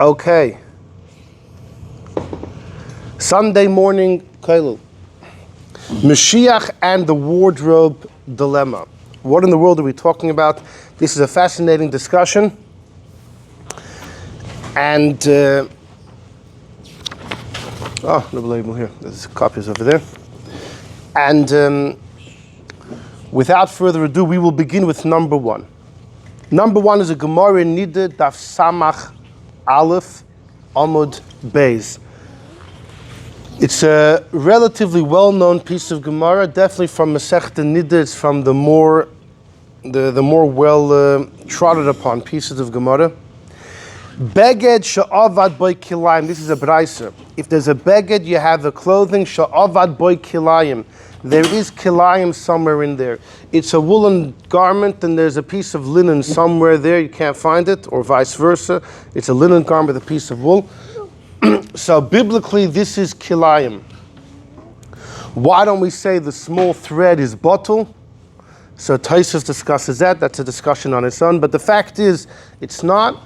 Okay. Sunday morning, Kailul. Moshiach and the wardrobe dilemma. What in the world are we talking about? This is a fascinating discussion. And, no label here. There's copies over there. And without further ado, we will begin with number one. Number one is a Gemara in Nida, Daf Samach Aleph, Amud Beis. It's a relatively well-known piece of Gemara, definitely from Masechta Nida. It's from the more well trodden upon pieces of Gemara. Beged sha'avad boy kilayim. This is a braisa. If there's a beged, you have the clothing sha'avad boy kilayim. There is kilayim somewhere in there. It's a woolen garment and there's a piece of linen somewhere there. You can't find it, or vice versa. It's a linen garment with a piece of wool. So biblically, this is kilayim. Why don't we say the small thread is bottle? So Tosfos discusses that. That's a discussion on its own. But the fact is, it's not.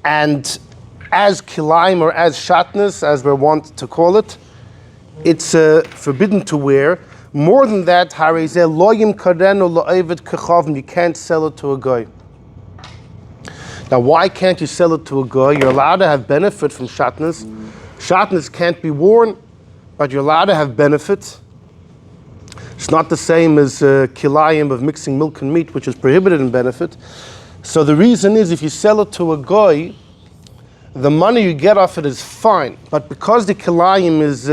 And as kilayim, or as Shatnez, as we want to call it, it's forbidden to wear. More than that, you can't sell it to a guy. Now, why can't you sell it to a guy? You're allowed to have benefit from Shatnez. Shatnez can't be worn, but you're allowed to have benefit. It's not the same as kilayim of mixing milk and meat, which is prohibited in benefit. So the reason is, if you sell it to a guy, the money you get off it is fine. But because the kilayim is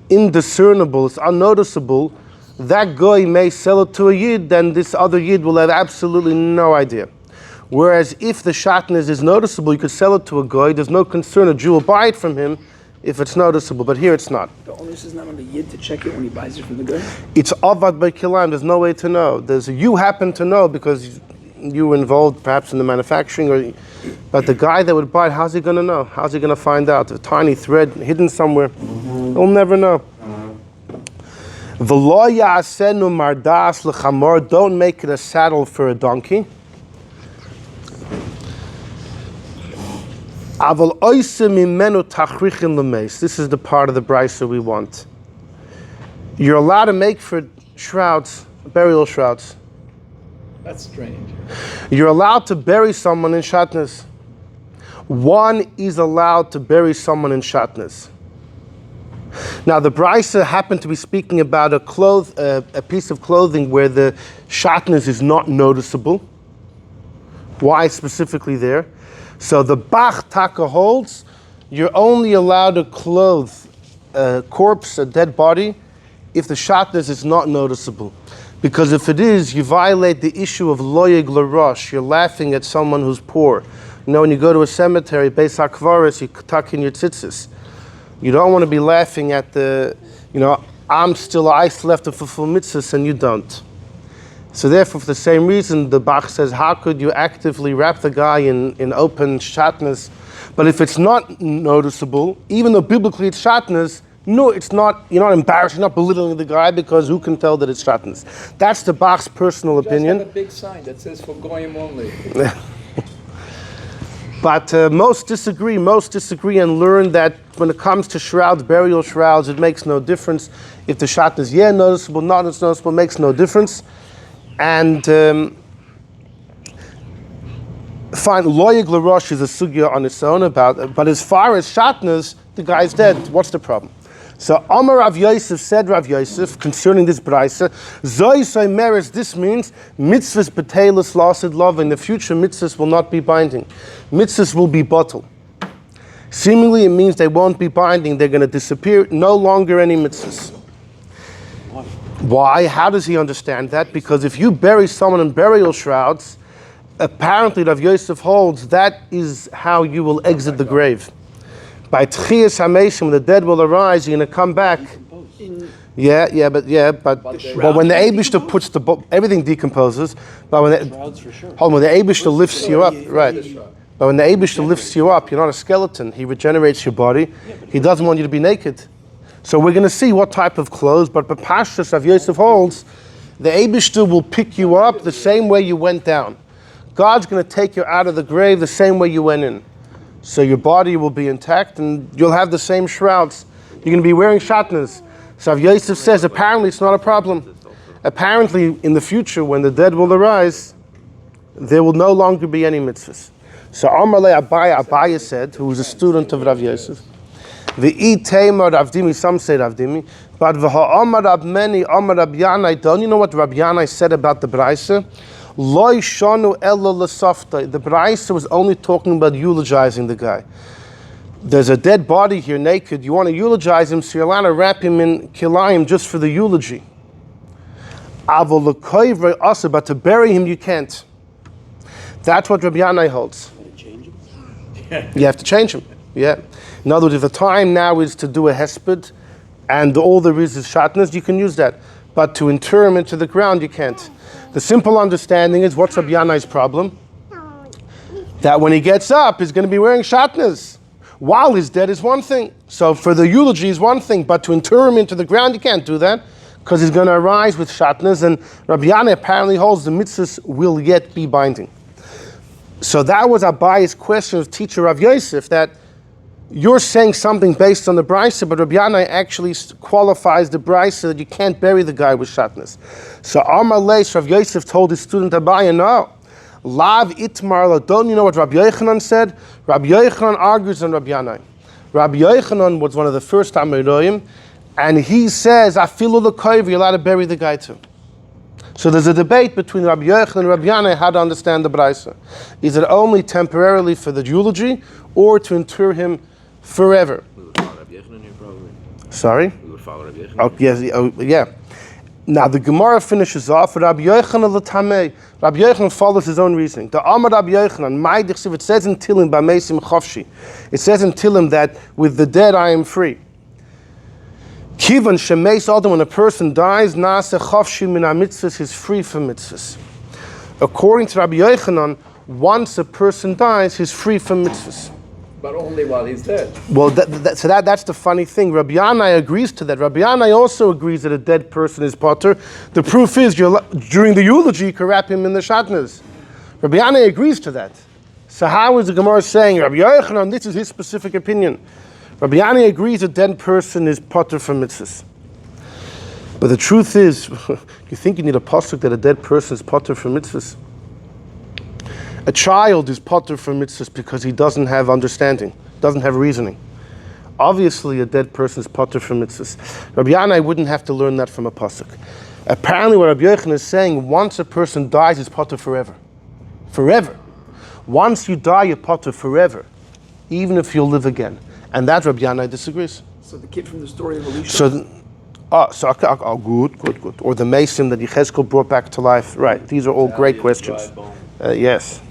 indiscernible, it's unnoticeable, that guy may sell it to a yid, then this other yid will have absolutely no idea. Whereas if the Shatnez is noticeable, you could sell it to a guy, there's no concern, a Jew will buy it from him if it's noticeable, but here it's not. The onus is not on the yid to check it when he buys it from the guy? It's avad by kilayim, there's no way to know. You happen to know because you were involved perhaps in the manufacturing, but the guy that would buy it, how's he going to know? How's he going to find out? A tiny thread hidden somewhere, he'll never know. Don't make it a saddle for a donkey. This is the part of the brisa we want. You're allowed to make for shrouds, burial shrouds. That's strange. You're allowed to bury someone in Shatnez. One is allowed to bury someone in Shatnez. Now, the brisa happened to be speaking about a piece of clothing where the Shatnez is not noticeable. Why specifically there? So the Bach Taka holds, you're only allowed to clothe a corpse, a dead body, if the Shatnez is not noticeable. Because if it is, you violate the issue of loyeg l'rosh. You're laughing at someone who's poor. You know, when you go to a cemetery, Beis HaKvaros, you tuck in your tzitzis. You don't want to be laughing at I still have to fulfill mitzvahs and you don't. So therefore, for the same reason, the Bach says, how could you actively wrap the guy in open Shatnez? But if it's not noticeable, even though biblically it's Shatnez, no, it's not. You're not embarrassed. You're not belittling the guy because who can tell that it's Shatnez? That's the Bach's personal opinion. Just have a big sign that says for goyim only. But most disagree and learn that when it comes to shrouds, burial shrouds, it makes no difference. If the Shatnez, noticeable, not noticeable, makes no difference. And fine, loyeg l'rosh is a sugya on its own but as far as Shatnez, the guy's dead. What's the problem? So Amar Rav Yosef said, Rav Yosef, concerning this brisa, Zoi Soy Meres, this means Mitzvos beteilus lasid love. In the future, mitzvahs will not be binding. Mitzvahs will be bottle. Seemingly, it means they won't be binding. They're going to disappear. No longer any mitzvahs. Why? How does he understand that? Because if you bury someone in burial shrouds, apparently Rav Yosef holds that is how you will exit the grave. By Techiyas Hameisim, when the dead will arise, you're going to come back. But when the Eibishter puts everything decomposes. But when the Eibishter lifts you up, right? But when the Eibishter lifts you up, you're not a skeleton. He regenerates your body. He doesn't want you to be naked. So we're going to see what type of clothes, but Pashtus Rav Yosef holds, the Eibishter will pick you up the same way you went down. God's going to take you out of the grave the same way you went in. So your body will be intact and you'll have the same shrouds. You're going to be wearing Shatnez. So Rav Yosef says apparently it's not a problem. Apparently in the future when the dead will arise, there will no longer be any mitzvahs. So Amarle Abaya said, who was a student of Rav Yosef, V'i Teimar Rav Dimi, some say Rav Dimi, but V'ha'amar Rab Meni, Amar Rab Yanai, don't you know what Rab Yanai said about the Braisa? Loi shanu elo l'safta. The Braisa was only talking about eulogizing the guy. There's a dead body here naked, you want to eulogize him, so you're allowed to wrap him in kilayim just for the eulogy. Avol l'koivrei asa, but to bury him you can't. That's what Rabbi Yanai holds. You have to change him. Yeah. In other words, if the time now is to do a hesped, and all there is Shatnez, you can use that. But to inter him into the ground, you can't. The simple understanding is, what's Rabbi Yanai's problem? That when he gets up, he's going to be wearing Shatnez. While he's dead is one thing. So for the eulogy is one thing, but to inter him into the ground, you can't do that, because he's going to arise with Shatnez, and Rabbi Yanai apparently holds the mitzvahs will yet be binding. So that was Abaye's question of teacher Rav Yosef, that you're saying something based on the Braisa, but Rabbi Yanai actually qualifies the Braisa that you can't bury the guy with Shatnez. So Amar Leis, Rav Yosef told his student Abaye, no. Lav itmar, don't you know what Rabbi Yochanan said? Rabbi Yochanan argues on Rabbi Yanai. Rabbi Yochanan was one of the first Amoraim, and he says, Afilu l'koiv, you're allowed to bury the guy too. So there's a debate between Rabbi Yochanan and Rabbi Yanai how to understand the Braisa. Is it only temporarily for the eulogy, or to inter him forever? We would follow Rabbi Yochanan here probably. Sorry? We would follow Rabbi Yochanan. Oh, yes, yeah. Now the Gemara finishes off with Rabbi Yochanan l'tamei. Rabbi Yochanan follows his own reasoning. The Amar Rabbi Yochanan, my dichsiv, it says in Tilim b'meisim chofshi. It says in Tilim that with the dead I am free. Kivan shemeis adam, when a person dies, nase chofshi min ha-mitzvos, he's free from mitzvahs. According to Rabbi Yochanan, once a person dies, he's free from mitzvahs. But only while he's dead. Well, that's the funny thing. Rabbi Yanai agrees to that. Rabbi Yanai also agrees that a dead person is potter. The proof is, during the eulogy, you can wrap him in the Shatnez. Rabbi Yanai agrees to that. So how is the Gemara saying, Rabbi Yochanan, this is his specific opinion? Rabbi Yanai agrees a dead person is potter from mitzvahs. But the truth is, you think you need a pasuk that a dead person is potter from mitzvahs? A child is potter from mitzvahs because he doesn't have understanding, doesn't have reasoning. Obviously, a dead person is potter from mitzvahs. Rabbi Yanai wouldn't have to learn that from a pasuk. Apparently, what Rabbi Yochanan is saying, once a person dies, he's potter forever. Forever. Once you die, you're potter forever, even if you'll live again. And that Rabbi Yanai disagrees. So the kid from the story of Elisha. Good. Or the Mason that Yechezkel brought back to life. Right. These are all great questions. Yes.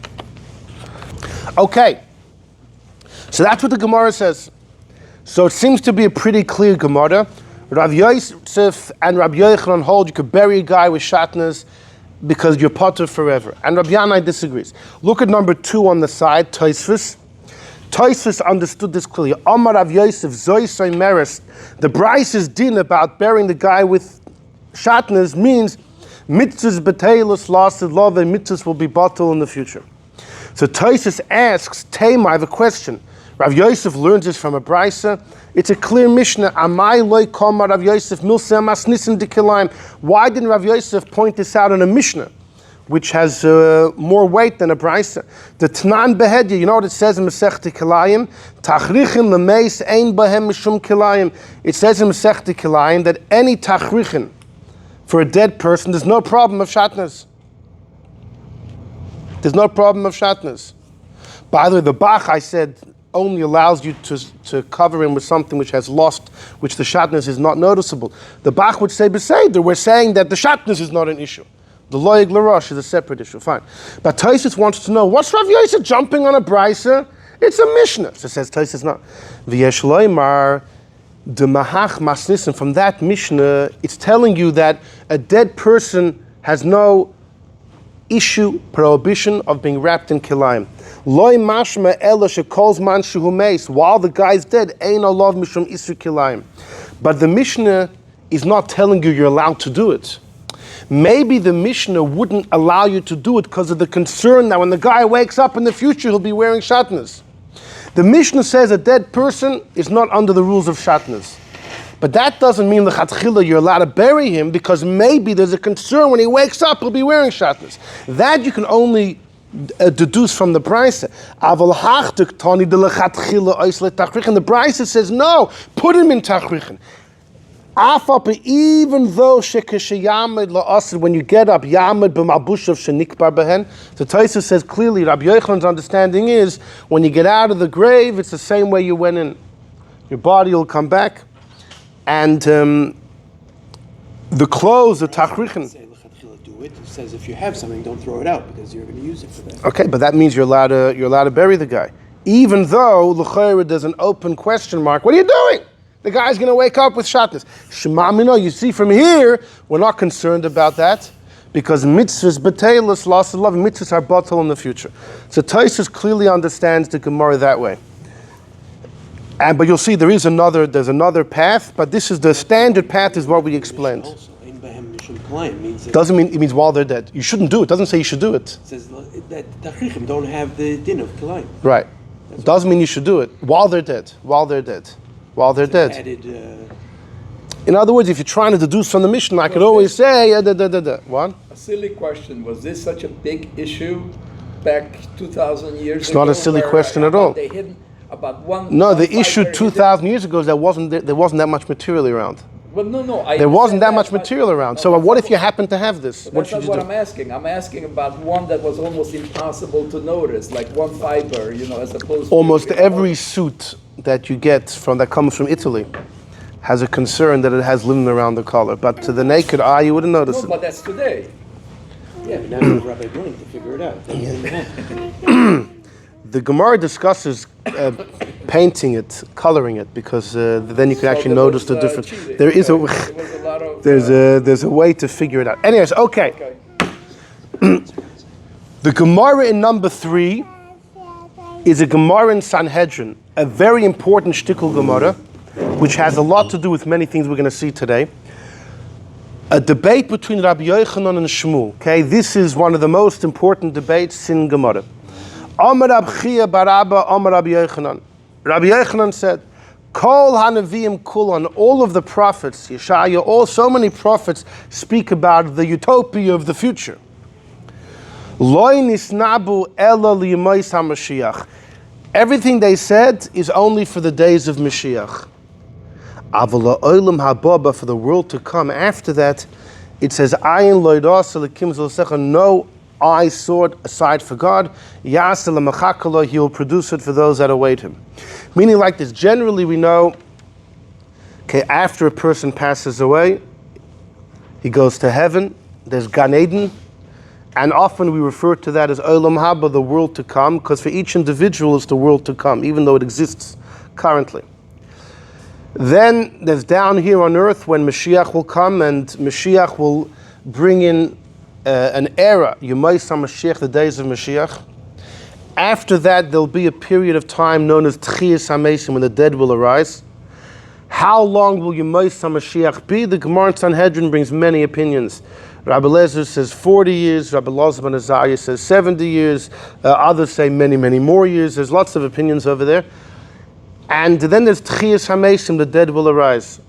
Okay. So that's what the Gemara says. So it seems to be a pretty clear Gemara. Rav Yosef and Rabbi Yochanan hold you could bury a guy with Shatnez because you're potter forever. And Rabbi Yanai disagrees. Look at number 2 on the side, Tosfos. Tosfos understood this clearly. Amar Rav Yosef, Zoisai Meres. The Braisa's din about burying the guy with Shatnez means mitzvahs b'teilus lasted love, and mitzvahs will be bottled in the future. So Tosfos asks, Taima, I have a question. Rav Yosef learns this from a Braisa. It's a clear Mishnah. Amai loy kama Rav Yosef milsei masnisim dikilayim. Why didn't Rav Yosef point this out in a Mishnah, which has more weight than a Braisa? The Tnan behedya, you know what it says in Masechta Kilayim? Tachrichin lemeis ein bahem mishum kilayim. It says in Masechta Kilayim that any tachrichin for a dead person, there's no problem of Shatnez. There's no problem of Shatnez. By the way, the Bach, I said, only allows you to cover him with something which has lost, which the Shatnez is not noticeable. The Bach would say, Beseder, we're saying that the Shatnez is not an issue. The Loyeg Larosh is a separate issue, fine. But Tosfos wants to know, what's Rav Yosef jumping on a Braisa? It's a Mishnah. So says Tosfos not. V'yesh loymar the mahach masnisim. From that Mishnah, it's telling you that a dead person has no issue, prohibition of being wrapped in kilayim. Loy mashma ela shekol man shehu meis. While the guy's dead, ein olav mishum isur kilayim. But the Mishnah is not telling you you're allowed to do it. Maybe the Mishnah wouldn't allow you to do it because of the concern that when the guy wakes up in the future, he'll be wearing Shatnez. The Mishnah says a dead person is not under the rules of Shatnez. But that doesn't mean l'chatchila you're allowed to bury him, because maybe there's a concern when he wakes up he'll be wearing Shatnez. That you can only deduce from the Brisa. And the Brisa says no, put him in tachrichin. Even though when you get up, yamid b'malbushav shenikbar behen, the Taisa says clearly, Rabbi Yochanan's understanding is when you get out of the grave, it's the same way you went in. Your body will come back, and the clothes, the tachrichin. It says if you have something, don't throw it out because you're going to use it for that. Okay, but that means you're allowed to bury the guy, even though l'chayra there's an open question mark. What are you doing? The guy's going to wake up with Shatnez. Shema mino. You see from here, we're not concerned about that because mitzvos b'teilus loss of love. Mitzvos are batal in the future. So Tosfos clearly understands the Gemara that way. But you'll see there's another path, but this is the standard path is what we explained. Doesn't mean it means while they're dead. You shouldn't do it. Doesn't say you should do it. It says that tachrichim don't have the din of kilayim. Right. Doesn't mean you should do it while they're dead. While they're dead. Added, in other words, if you're trying to deduce from the Mishnah, I could always say, What? A silly question. Was this such a big issue back 2,000 years ago? It's not a silly question at all. They hidden about one. No, one the issue fighter 2,000 years ago is there wasn't that much material around. Well, no. There wasn't that much material around. So what if you happen to have this? What That's should not you what do? I'm asking. I'm asking about one that was almost impossible to notice, like one fiber, as opposed Almost to... every suit that you get that comes from Italy has a concern that it has linen around the collar. But to the naked eye, you wouldn't notice No, it. but that's today. yeah, but now you have Rabbi Blink to figure it out. The Gemara discusses painting it, coloring it, because then you can actually notice the difference. Cheating. There is There was a lot of... there's a way to figure it out. Anyways, okay. The Gemara in number 3 is a Gemara in Sanhedrin, a very important shtickle Gemara, which has a lot to do with many things we're going to see today. A debate between Rabbi Yochanan and Shmuel. Okay, this is one of the most important debates in Gemara. Amar Rab Chia bar Abba, Amar Rabbi Yochanan. Rabbi Yochanan said, Kol hanavim kulan, all of the prophets, Yeshaya, so many prophets speak about the utopia of the future. Loi nisnabu ela liyimais haMashiach. Everything they said is only for the days of Mashiach. Avala olam hababa, for the world to come after that, it says, Ayin loidasa lekim zolsecha, no eye sought aside for God. Yasel lemachakala, he will produce it for those that await him. Meaning like this, generally we know, okay, after a person passes away, he goes to heaven, there's Gan Eden, and often we refer to that as Olam Haba, the world to come, because for each individual it's the world to come, even though it exists currently. Then there's down here on earth when Mashiach will come, and Mashiach will bring in an era, Yemais HaMashiach, the days of Mashiach. After that, there'll be a period of time known as Techiyas Hameisim, when the dead will arise. How long will Yemais HaMashiach be? The Gemara in Sanhedrin brings many opinions. Rabbi Lezer says 40 years, Rabbi Elazar ben Azariah says 70 years, others say many, many more years. There's lots of opinions over there. And then there's Techiyas Hameisim, the dead will arise.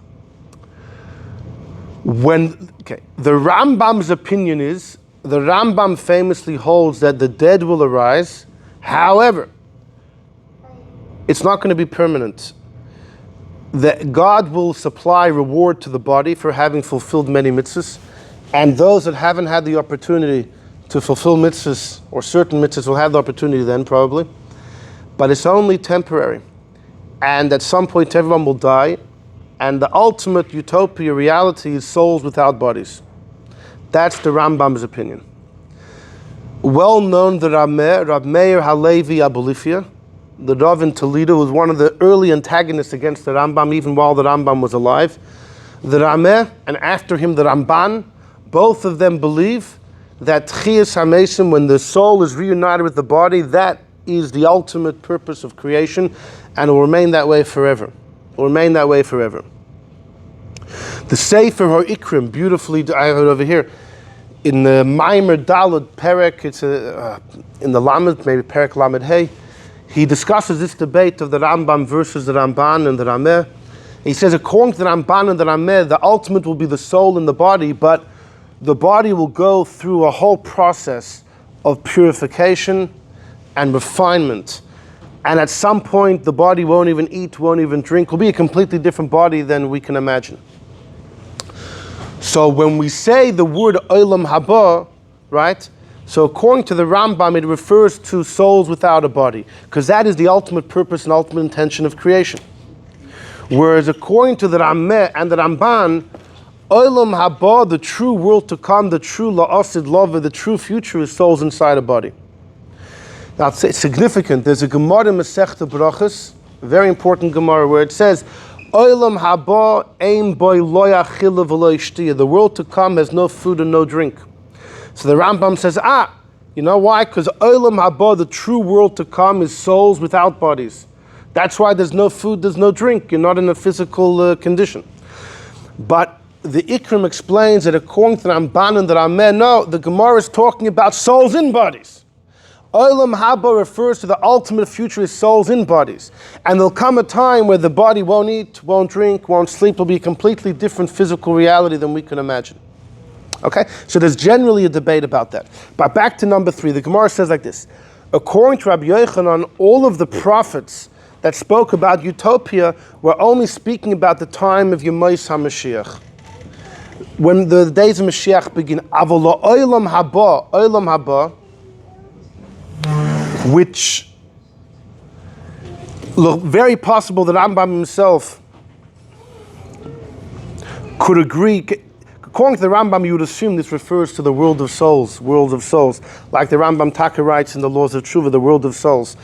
The Rambam's opinion is, the Rambam famously holds that the dead will arise. However, it's not going to be permanent. That God will supply reward to the body for having fulfilled many mitzvahs, and those that haven't had the opportunity to fulfill mitzvahs, or certain mitzvahs, will have the opportunity then probably, but it's only temporary. And at some point everyone will die, and the ultimate utopia reality is souls without bodies. That's the Rambam's opinion. Well known, the Rab Meir Halevi Abulifia, the Rav in Toledo, was one of the early antagonists against the Rambam, even while the Rambam was alive. The Rameh, and after him the Ramban, both of them believe that Techiyas Hameisim, when the soul is reunited with the body, that is the ultimate purpose of creation, and it will remain that way forever. It will remain that way forever. The Sefer HaIkrim, beautifully, I heard over here, in the Maimer Dalad Perek, it's in the Lamed, maybe Perek Lamed Hey, he discusses this debate of the Rambam versus the Ramban and the Rameh. He says, according to the Ramban and the Rameh, the ultimate will be the soul and the body, but the body will go through a whole process of purification and refinement. And at some point, the body won't even eat, won't even drink, will be a completely different body than we can imagine. So when we say the word Olam Haba, right? So according to the Rambam, it refers to souls without a body, because that is the ultimate purpose and ultimate intention of creation. Whereas according to the Rameh and the Ramban, Olam Haba, the true world to come, the true La'asid Lava, the true future is souls inside a body. Now it's significant. There's a Gemara in Masechta Brachos, a very important Gemara, where it says, Olam Haba ein boy lo yachila v'lo yishtiya. The world to come has no food and no drink. So the Rambam says, you know why? Because Olam Haba, the true world to come, is souls without bodies. That's why there's no food, there's no drink. You're not in a physical condition. But the Ikrim explains that according to the Ramban and the Rameh, no, the Gemara is talking about souls in bodies. Olam Haba refers to the ultimate future is souls in bodies. And there'll come a time where the body won't eat, won't drink, won't sleep. It'll be a completely different physical reality than we can imagine. Okay? So there's generally a debate about that. But back to number 3, the Gemara says like this. According to Rabbi Yochanan, all of the prophets that spoke about utopia were only speaking about the time of Yemos HaMashiach. When the days of Mashiach begin. Avolo Olam Haba, which look very possible that Rambam himself could agree. According to the Rambam, you would assume this refers to the world of souls, like the Rambam Taka writes in the Laws of Tshuva, the world of souls.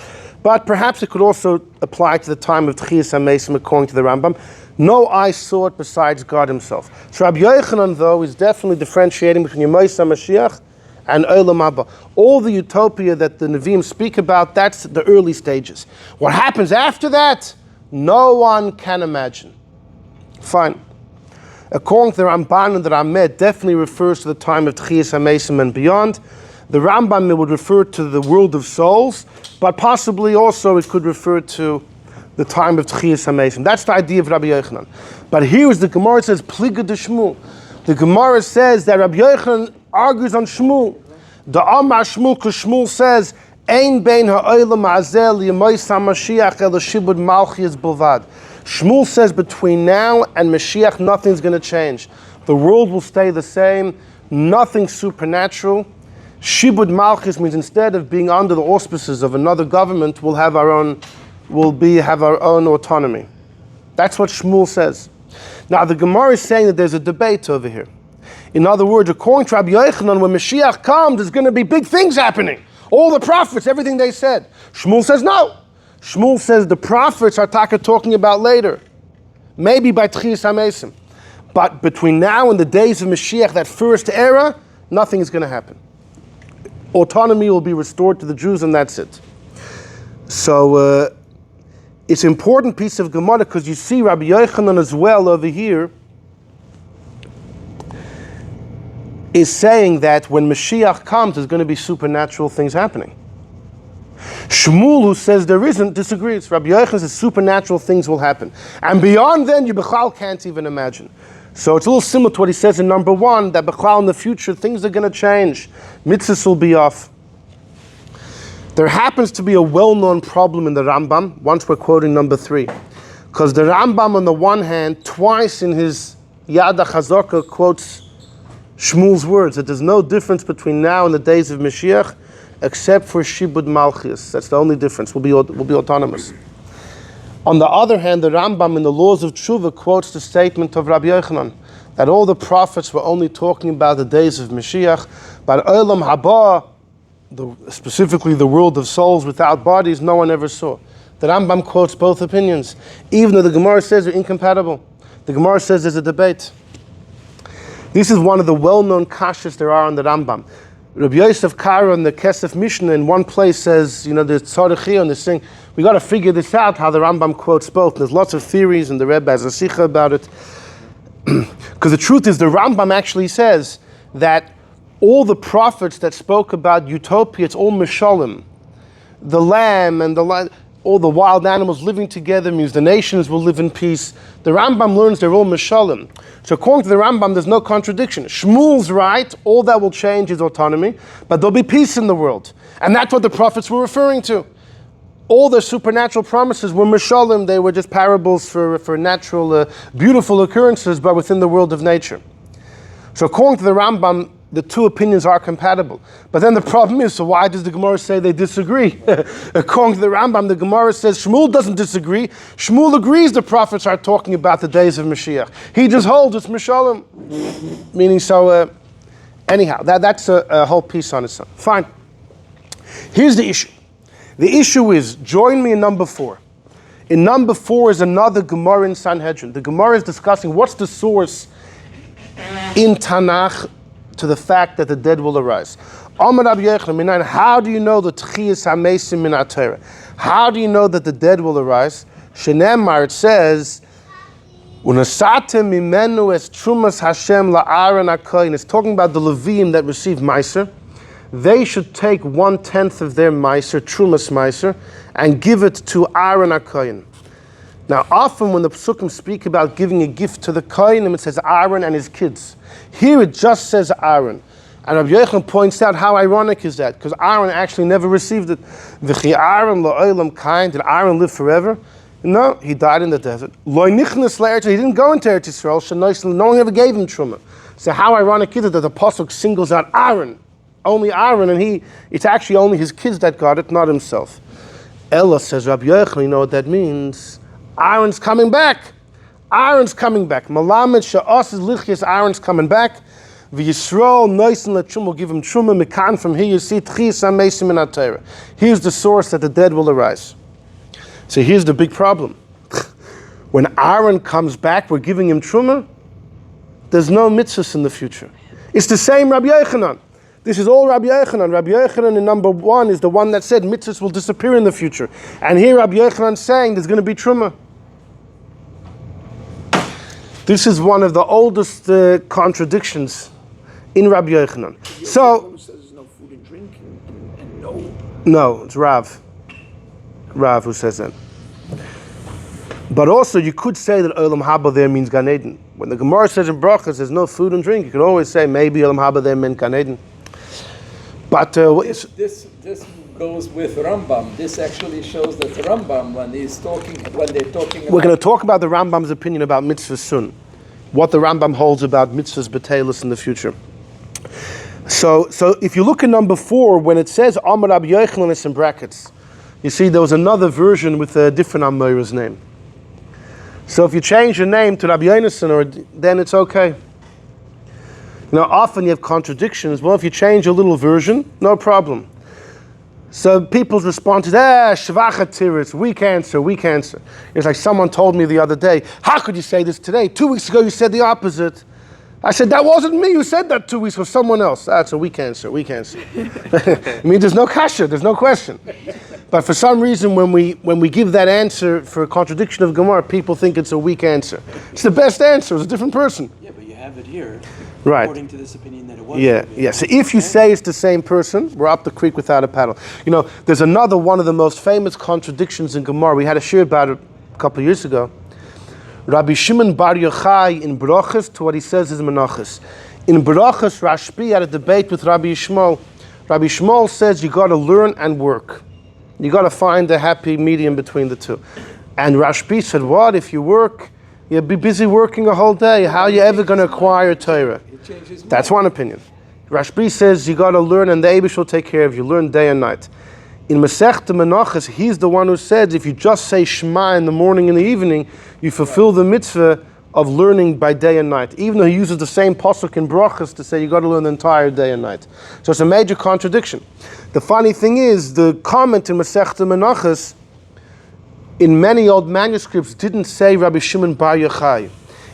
But perhaps it could also apply to the time of Techiyas Hameisim, according to the Rambam. No eye saw it besides God himself. So Rabbi Yochanan, though, is definitely differentiating between Yemos HaMashiach and Olam Haba. All the utopia that the Nevi'im speak about, that's the early stages. What happens after that, no one can imagine. Fine. According to the Ramban and the Rameh, definitely refers to the time of Techiyas Hameisim and beyond. The Rambam would refer to the world of souls, but possibly also it could refer to the time of Techiyas Hameisim. That's the idea of Rabbi Yochanan. But here is the Gemara says, Pliga de Shmuel. The Gemara says that Rabbi Yochanan argues on Shmuel. The Amar Shmuel, because Shmuel says, Ein bein ha'olam ha'azel Yemos HaMashiach el shibud malchus bilvad. Shmuel says between now and Mashiach, nothing's going to change. The world will stay the same, nothing supernatural. Shibud malchus means instead of being under the auspices of another government, we'll have our own autonomy. That's what Shmuel says. Now the Gemara is saying that there's a debate over here. In other words, according to Rabbi Yochanan, when Mashiach comes, there's going to be big things happening. All the prophets, everything they said. Shmuel says no. Shmuel says the prophets are talking about later. Maybe by Techiyas Hameisim. But between now and the days of Mashiach, that first era, nothing is going to happen. Autonomy will be restored to the Jews and that's it. So it's an important piece of Gemara because you see Rabbi Yochanan as well over here is saying that when Mashiach comes, there's going to be supernatural things happening. Shmuel, who says there isn't, disagrees. Rabbi Yochanan says supernatural things will happen. And beyond then, you Bechal can't even imagine. So it's a little similar to what he says in number 1, that Bechal in the future, things are going to change. Mitzvos will be off. There happens to be a well-known problem in the Rambam, once we're quoting number 3. Because the Rambam, on the one hand, twice in his Yad HaChazaka quotes Shmuel's words, that there's no difference between now and the days of Mashiach, except for Shibud Malchus. That's the only difference. We'll be autonomous. On the other hand, the Rambam in the Laws of Tshuva quotes the statement of Rabbi Yochanan, that all the prophets were only talking about the days of Mashiach, but Olam Haba, specifically the world of souls without bodies, no one ever saw. The Rambam quotes both opinions, even though the Gemara says they're incompatible. The Gemara says there's a debate. This is one of the well-known kashas there are on the Rambam. Rabbi Yosef Karo in the Kesef Mishnah in one place says, there's Tzarechiyah and they're saying, we got to figure this out, how the Rambam quotes both. There's lots of theories and the Rebbe has a sikha about it. Because the truth is, the Rambam actually says that all the prophets that spoke about utopia, it's all Mishalim. The lamb and the lion, all the wild animals living together means the nations will live in peace. The Rambam learns they're all Meshalim. So according to the Rambam, there's no contradiction. Shmuel's right, all that will change is autonomy, but there'll be peace in the world. And that's what the prophets were referring to. All the supernatural promises were Meshalim, they were just parables for natural, beautiful occurrences, but within the world of nature. So according to the Rambam, the two opinions are compatible. But then the problem is, so why does the Gemara say they disagree? According to the Rambam, the Gemara says Shmuel doesn't disagree. Shmuel agrees the prophets are talking about the days of Mashiach. He just holds it's Meshalim. Meaning so, anyhow, that's a whole piece on its own. Fine. Here's the issue. The issue is, join me in number 4. In number 4 is another Gemara in Sanhedrin. The Gemara is discussing what's the source in Tanakh to the fact that the dead will arise. How do you know the Techiyas Hameisim min Torah? How do you know that the dead will arise? Shenemar, it says, Unasatem mimenu es trumas Hashem la'aron hakoyin. It's talking about the Levim that receive Meiser. They should take 1/10 of their Meiser, trumas Meiser, and give it to Aaron HaKoyin. Now, often when the Psukim speak about giving a gift to the Kohanim, it says Aaron and his kids. Here it just says Aaron. And Rabbi Yochanan points out how ironic is that, because Aaron actually never received it. V'chi Aaron lo'olam kain, did Aaron live forever? No, he died in the desert. Lo nichnas le'eretz, he didn't go into Eretz Yisrael, no one ever gave him Truma. So how ironic is it that the Pasuk singles out Aaron, only Aaron, and it's actually only his kids that got it, not himself. Ella, says Rabbi Yochanan, you know what that means? Aaron's coming back. Aaron's coming back. Malamed sha'as is lichias. Aaron's coming back. V'Yisrael noisen l'trum will give him truma. Mekan, from here you see Techiyas Hameisim min Torah. Here's the source that the dead will arise. So here's the big problem. When Aaron comes back, we're giving him truma. There's no mitzvahs in the future. It's the same Rabbi Yochanan. This is all Rabbi Yochanan. Rabbi Yochanan in number 1 is the one that said mitzvahs will disappear in the future. And here Rabbi Yochanan is saying there's going to be truma. This is one of the oldest contradictions in Rabbi Yochanan. So, says there's no food and drink and no. No, it's Rav. Rav who says that. But also, you could say that Olam Haba there means Gan Eden. When the Gemara says in Brachas there's no food and drink, you could always say maybe Olam Haba there meant Gan Eden. But this goes with Rambam. This actually shows that Rambam, when they're talking about... We're going to talk about the Rambam's opinion about mitzvahs soon. What the Rambam holds about mitzvahs b'teilus in the future. So if you look at number 4, when it says Amar Rabbi Yochanan, it's in brackets. You see there was another version with a different Amora's name. So if you change your name to Rabbi Yonason, then it's okay. You know, often you have contradictions. Well, if you change a little version, no problem. So people's response is, shvacha tiris, weak answer. It's like someone told me the other day, how could you say this today? 2 weeks ago you said the opposite. I said, that wasn't me who said that 2 weeks ago, someone else. That's a weak answer. I mean, there's no kasha, there's no question. But for some reason, when we give that answer for a contradiction of Gemara, people think it's a weak answer. It's the best answer, it's a different person. Yeah, but you have it here, right, according to this opinion that it was. Yeah. So if you say it's the same person, we're up the creek without a paddle. You know, there's another one of the most famous contradictions in Gemara. We had a shir about it a couple of years ago. Rabbi Shimon Bar Yochai in Brachas to what he says is Menachos. In Brachas, Rashbi had a debate with Rabbi Yishmael. Rabbi Yishmael says you got to learn and work. You got to find a happy medium between the two. And Rashbi said, what? If you work, you'll be busy working a whole day. How are you ever going to acquire Torah? That's one opinion. Rashbi says you got to learn and the Eibush will take care of you. Learn day and night. In Masechta Menachos, he's the one who says if you just say Shema in the morning and the evening, you fulfill the mitzvah of learning by day and night. Even though he uses the same pasuk in Brachas to say you got to learn the entire day and night. So it's a major contradiction. The funny thing is, the comment in Masechta Menachos in many old manuscripts didn't say Rabbi Shimon Bar Yochai.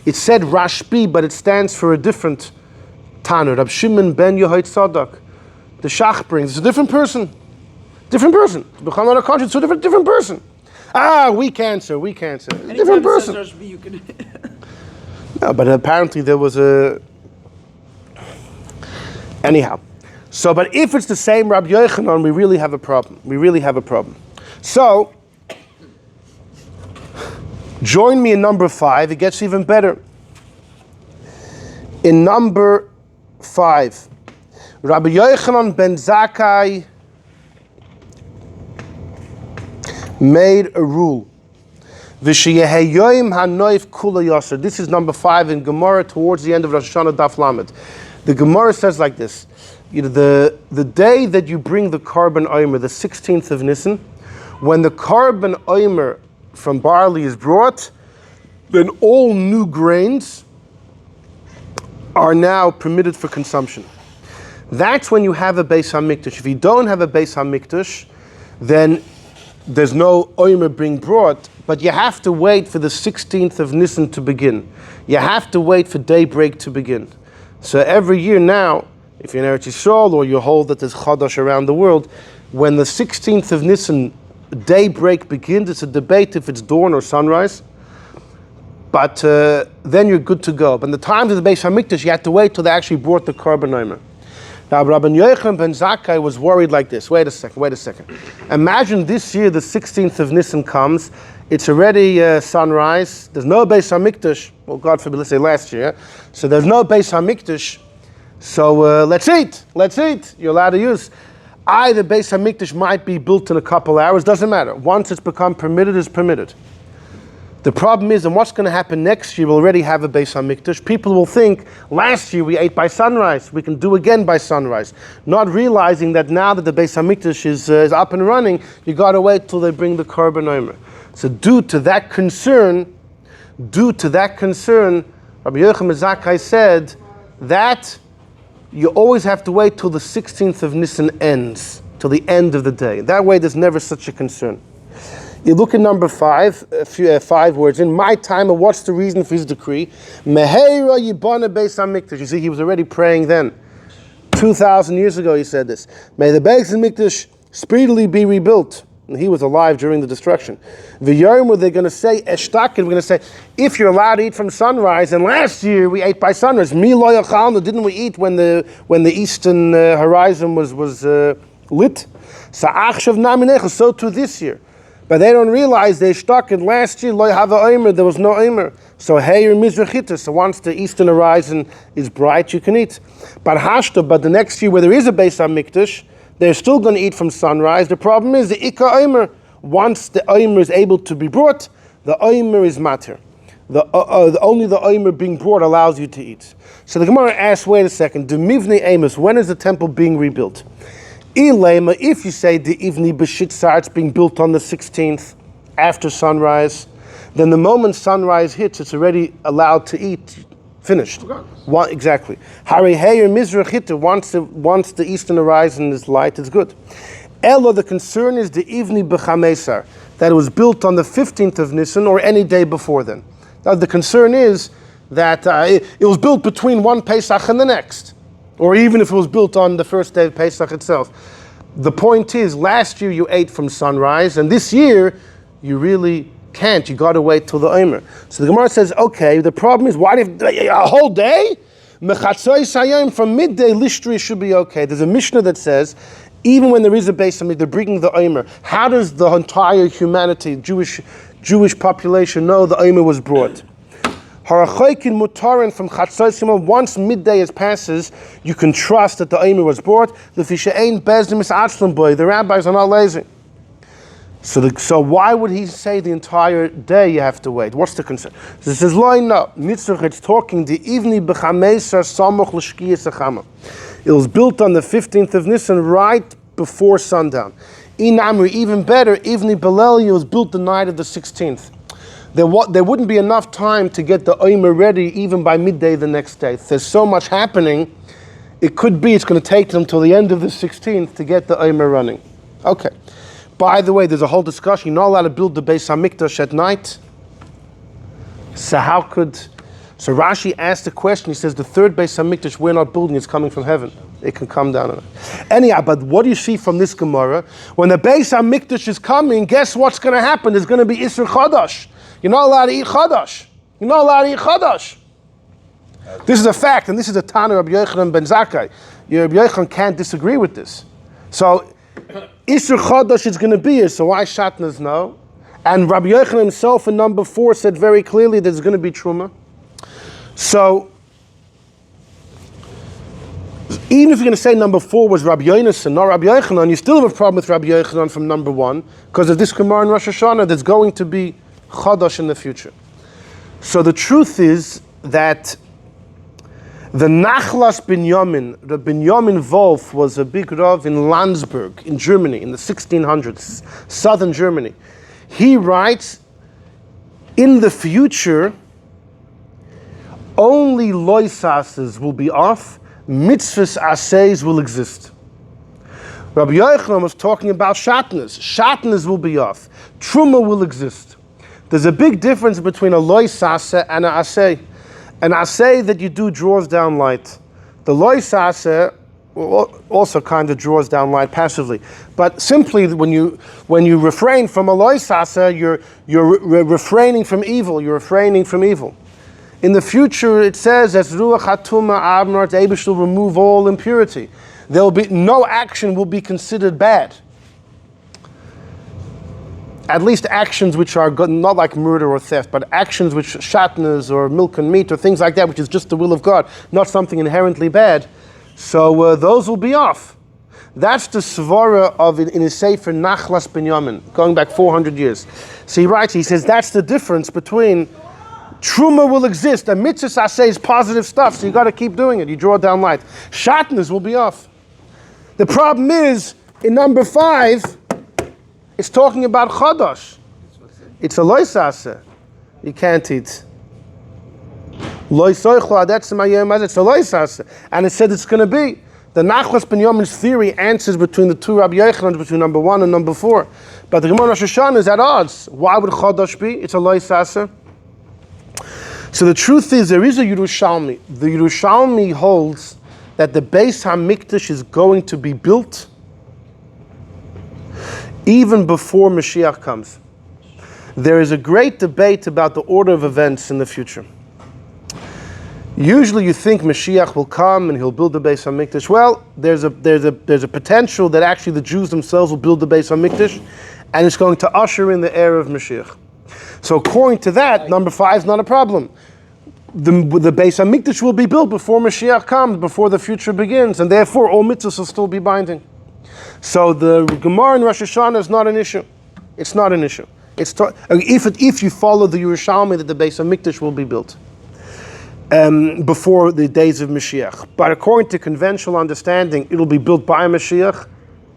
It said Rashbi, but it stands for a different Tana. Rabbi Shimon ben Yochai Tzadok. The Shach brings. It's a different person. Different person. It's a different person. Weak answer. Different person. Rashbi, you can No, but apparently there was a... Anyhow. But if it's the same Rabbi Yochanan, we really have a problem. So, Join me in number 5. It gets even better. In number 5, Rabbi Yochanan ben Zakkai made a rule. This is number 5 in Gemara towards the end of Rosh Hashanah Daf Lamed. The Gemara says like this: the day that you bring the carbon omer, the 16th of Nisan, when the carbon omer from barley is brought, then all new grains are now permitted for consumption. That's when you have a Beis HaMikdash. If you don't have a Beis HaMikdash, then there's no omer being brought, but you have to wait for the 16th of Nisan to begin. You have to wait for daybreak to begin. So every year now, if you're in Eretz Yisrael or you hold that there's Chodesh around the world, when the 16th of Nisan daybreak begins, it's a debate if it's dawn or sunrise, but then you're good to go. But in the times of the Beis HaMikdash, you had to wait till they actually brought the carbon omer. Now, Rabbi Yochanan ben Zakkai was worried like this. Wait a second. Imagine this year the 16th of Nisan comes. It's already sunrise. There's no Beis HaMikdash. Well, God forbid, let's say last year. So there's no Beis HaMikdash. So let's eat. You're allowed to use. The Beis HaMikdash might be built in a couple hours. Doesn't matter. Once it's become permitted, it's permitted. The problem is, and what's going to happen next year, we'll already have a Beis HaMikdash. People will think, last year we ate by sunrise, we can do again by sunrise. Not realizing that now that the Beis HaMikdash is up and running, you got to wait till they bring the carbon omer. So due to that concern, Rabbi Yochanan ben Zakkai said that you always have to wait till the 16th of Nisan ends, till the end of the day. That way there's never such a concern. You look at number 5, 5 words in. My time, and what's the reason for his decree? Meheira yibana Beis HaMikdash. You see, he was already praying then. 2,000 years ago he said this. May the Beis HaMikdash speedily be rebuilt. And he was alive during the destruction. V'yom, they're going to say, Eshtakin, we're going to say, if you're allowed to eat from sunrise, and last year we ate by sunrise, Mi lo yachalnu, didn't we eat when the eastern horizon was lit? Sa'achshav naminech, so too this year. But they don't realize they stuck in last year, lo have a omer, there was no omer. So heir mizrachita, so once the eastern horizon is bright, you can eat. But the next year where there is a Beis HaMikdash, they're still going to eat from sunrise. The problem is the Ika omer. Once the omer is able to be brought, the omer is matter. Only the omer being brought allows you to eat. So the Gemara asks, wait a second, the Mivnei Amos, when is the temple being rebuilt? If you say the Ivni B'Shitzar, it's being built on the 16th after sunrise, then the moment sunrise hits, it's already allowed to eat. Finished. Exactly. Hari Heir Mizrachita, once the eastern horizon is light, it's good. Elo, the concern is the Ivni B'Chamesar, that it was built on the 15th of Nisan or any day before then. Now the concern is that it was built between one Pesach and the next, or even if it was built on the first day of Pesach itself. The point is, last year you ate from sunrise, and this year you really can't. You got to wait till the omer. So the Gemara says, okay, the problem is, why do you, a whole day? From midday, lishtri should be okay. There's a Mishnah that says, even when there is a Beis HaMikdash, they're bringing the omer. How does the entire humanity, Jewish population, know the omer was brought? Harachaykin mutarin from chatzos, once midday passes, you can trust that the omer was brought. The fishain bezdim is atzlam boy. The rabbis are not lazy. So why would he say the entire day you have to wait? What's the concern? So he says, no, Nitzrach, it's talking, the Ivni B'Chamesar Samoch L'Shkiyas Achama. It was built on the 15th of Nisan, right before sundown. Inamri, even better, Ivni B'Leli was built the night of the 16th. There wouldn't be enough time to get the omer ready even by midday the next day. There's so much happening, it could be it's going to take them till the end of the 16th to get the omer running. Okay. By the way, there's a whole discussion. You're not allowed to build the Beis HaMikdash at night. So So Rashi asked the question. He says the third Beis HaMikdash we're not building. It's coming from heaven. It can come down on it. Anyhow, but what do you see from this Gemara? When the Beis HaMikdash is coming, guess what's going to happen? There's going to be Isser Chodosh. You're not allowed to eat Chodosh. This is a fact, and this is a Tana of Rabbi Yochanan ben Zakkai. Rabbi Yochanan can't disagree with this. So Isser Chodosh is going to be here, so why Shatnez no? And Rabbi Yochanan himself in number 4 said very clearly there's going to be truma. So, even if you're going to say number 4 was Rabbi Yonason, not Rabbi Yochanan, you still have a problem with Rabbi Yochanan from number 1, because of this Gemara in Rosh Hashanah, there's going to be Chadash in the future. So the truth is that the Nachlas Binyamin, the Binyamin Wolf, was a big Rav in Landsberg, in Germany, in the 1600s, southern Germany. He writes, in the future, only loisasses will be off, Mitzvos assays will exist. Rabbi Yochanan was talking about Shatnez. Shatnez will be off. Truma will exist. There's a big difference between a loisase and an assay. An assay that you do draws down light. The loisase also kind of draws down light passively. But simply when you refrain from a loisase, you're refraining from evil. You're refraining from evil. In the future, it says, as Ruach HaTuma Abnar, the Eibush will remove all impurity. There will be no action will be considered bad. At least actions which are good, not like murder or theft, but actions which shatnez or milk and meat or things like that, which is just the will of God, not something inherently bad. So those will be off. That's the svara of it in his sefer Nachlas Binyamin, going back 400 years. So he writes, he says that's the difference between Truma will exist. A mitzvah assay is positive stuff, so you got to keep doing it. You draw down light. Shatnez will be off. The problem is, in number 5, it's talking about Chodosh. It's a loisase. You can't eat. It's a loisase. And it said it's going to be. The Nachlas Binyamin's theory answers between the two Rabbi Yochanan, between number 1 and number 4. But the Gemara Rosh Hashanah is at odds. Why would Chodosh be? It's a loisase. So the truth is, there is a Yerushalmi. The Yerushalmi holds that the Beis HaMikdash is going to be built even before Mashiach comes. There is a great debate about the order of events in the future. Usually you think Mashiach will come and he'll build the Beis HaMikdash. Well, there's a potential that actually the Jews themselves will build the Beis HaMikdash, and it's going to usher in the era of Mashiach. So according to that, number 5 is not a problem. The Beis HaMikdash will be built before Mashiach comes, before the future begins, and therefore all mitzvahs will still be binding. So the Gemara in Rosh Hashanah is not an issue. It's not an issue. If you follow the Yerushalmi that the Beis HaMikdash will be built before the days of Mashiach. But according to conventional understanding, it will be built by Mashiach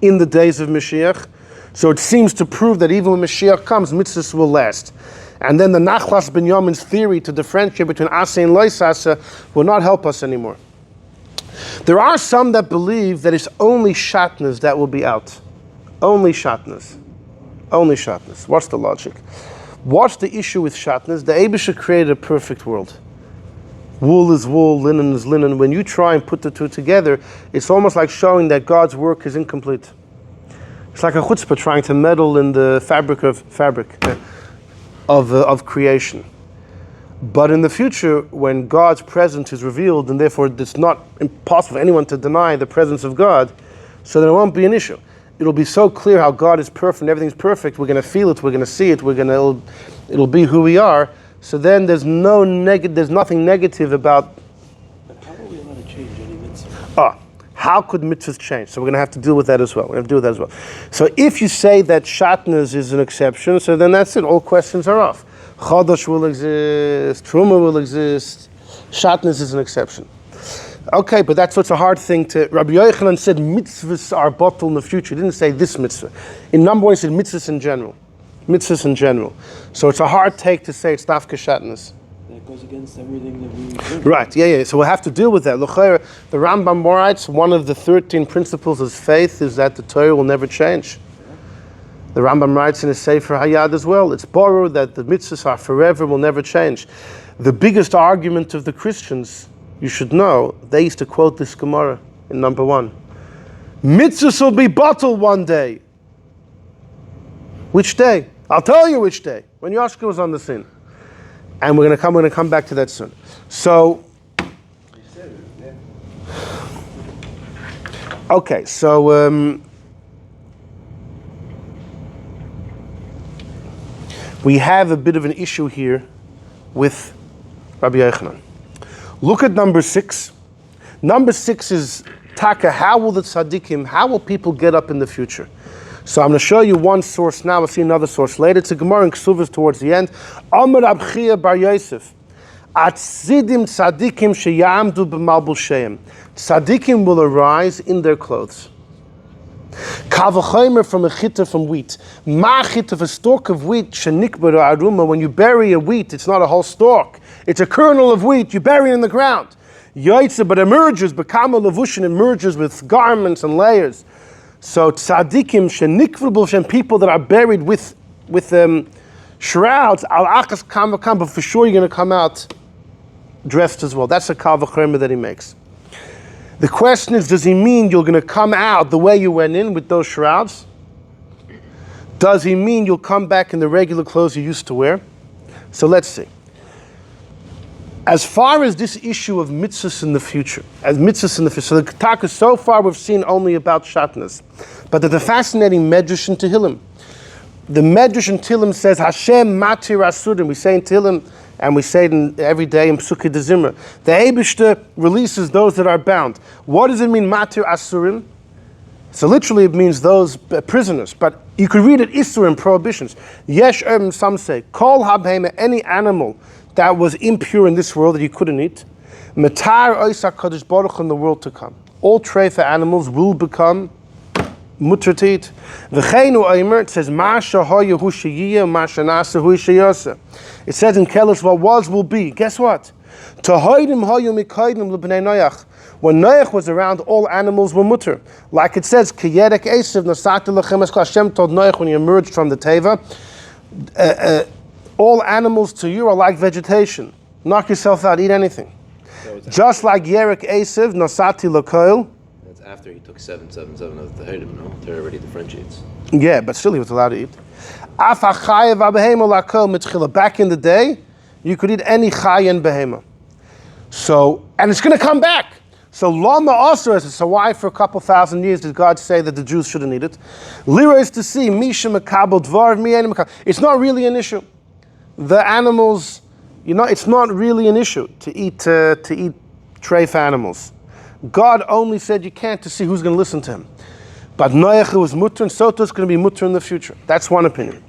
in the days of Mashiach. So it seems to prove that even when Mashiach comes, mitzvahs will last. And then the Nachlas Binyamin's theory to differentiate between Aseh and Loisase will not help us anymore. There are some that believe that it's only Shatnez that will be out. Only Shatnez. Only Shatnez. What's the logic? What's the issue with Shatnez? The Eibusha created a perfect world. Wool is wool, linen is linen. When you try and put the two together, it's almost like showing that God's work is incomplete. It's like a chutzpah trying to meddle in the fabric of creation. But in the future, when God's presence is revealed, and therefore it's not impossible for anyone to deny the presence of God, so there won't be an issue. It'll be so clear how God is perfect and everything's perfect. We're going to feel it. We're going to see it. It'll be who we are. So then there's nothing negative about. But how are we allowed to change any mitzvah? How could mitzvahs change? So we're going to have to deal with that as well. So if you say that Shatnez is an exception, so then that's it. All questions are off. Chodosh will exist. Truma will exist. Shatnez is an exception. Okay, but that's what's a hard thing to. Rabbi Yochanan said mitzvahs are bottled in the future. He didn't say this mitzvah. In number 1, he said mitzvahs in general. Mitzvahs in general. So it's a hard take to say it's dafka Shatnez. That goes against everything that we do. Right, yeah. So we'll have to deal with that. The Rambam writes, one of the 13 principles of faith is that the Torah will never change. The Rambam writes in his Sefer Hayad as well, it's borrowed that the mitzvahs are forever, will never change. The biggest argument of the Christians, you should know, they used to quote this Gemara in number 1. Mitzvahs will be bottled one day. Which day? I'll tell you which day. When Yashka was on the scene. And we're going to come back to that soon. So, okay, so we have a bit of an issue here with Rabbi Yochanan. Look at number 6. Number 6 is Taka, how will the tzaddikim, how will people get up in the future? So I'm going to show you one source now, we'll see another source later. It's a Gemara in Ksuvas towards the end. Amar Abchia Bar Yosef, Atzidim tzaddikim sheyamdu b'malbusheim. Tzaddikim will arise in their clothes. Kavachomer from a chita from wheat. Ma chita, a stalk of wheat, shenikbar aruma. When you bury a wheat, it's not a whole stalk. It's a kernel of wheat, you bury it in the ground. Yoitza, but emerges, bekama levushin, emerges with garments and layers. So tzaddikim, shenikvar b'shem, people that are buried with shrouds, al achas kam, but for sure you're going to come out dressed as well. That's a kavachomer that he makes. The question is, does he mean you're going to come out the way you went in with those shrouds? Does he mean you'll come back in the regular clothes you used to wear? So let's see. As far as this issue of mitzvos in the future, so the Taka so far we've seen only about Shatnez. But there's a fascinating medrash in Tehillim. The medrash in Tehillim says, Hashem matir asurim. We say in Tehillim, and we say it every day in Psukei de Zimra. The Eibishter releases those that are bound. What does it mean, matir asurim? So literally it means those prisoners. But you could read it isurim, prohibitions. Yesh some say, kol habhema, any animal that was impure in this world that you couldn't eat. Matar oisa kadosh baruch in the world to come. All treifa animals will become mutter to eat. V'cheinu oimer, it says, ma shahoya hu sheyiyah, ma shanasa hu sheyasa. It says in Kelos, what was will be. Guess what? Tahoidim hoyu mikaidim l'bnei Noach. When Noach was around, all animals were mutter. Like it says, Kiyerek Esav nasati lachem esko. Hashem told Noach when he emerged from the teva, all animals to you are like vegetation. Knock yourself out, eat anything. Just like Yerek Esav nasati lakoil. That's after he took 777 of the Haydim, no? They're already differentiates. Yeah, but still he was allowed to eat. Back in the day, you could eat any chay and behema. So, and it's going to come back. So Lama also has it. So why for a couple thousand years did God say that the Jews shouldn't eat it? Lira is to see, Misha Makabel Dvar, it's not really an issue. The animals, it's not really an issue to eat treif animals. God only said you can't to see who's going to listen to him. But Noach was mutter, and Soto is going to be mutter in the future. That's one opinion.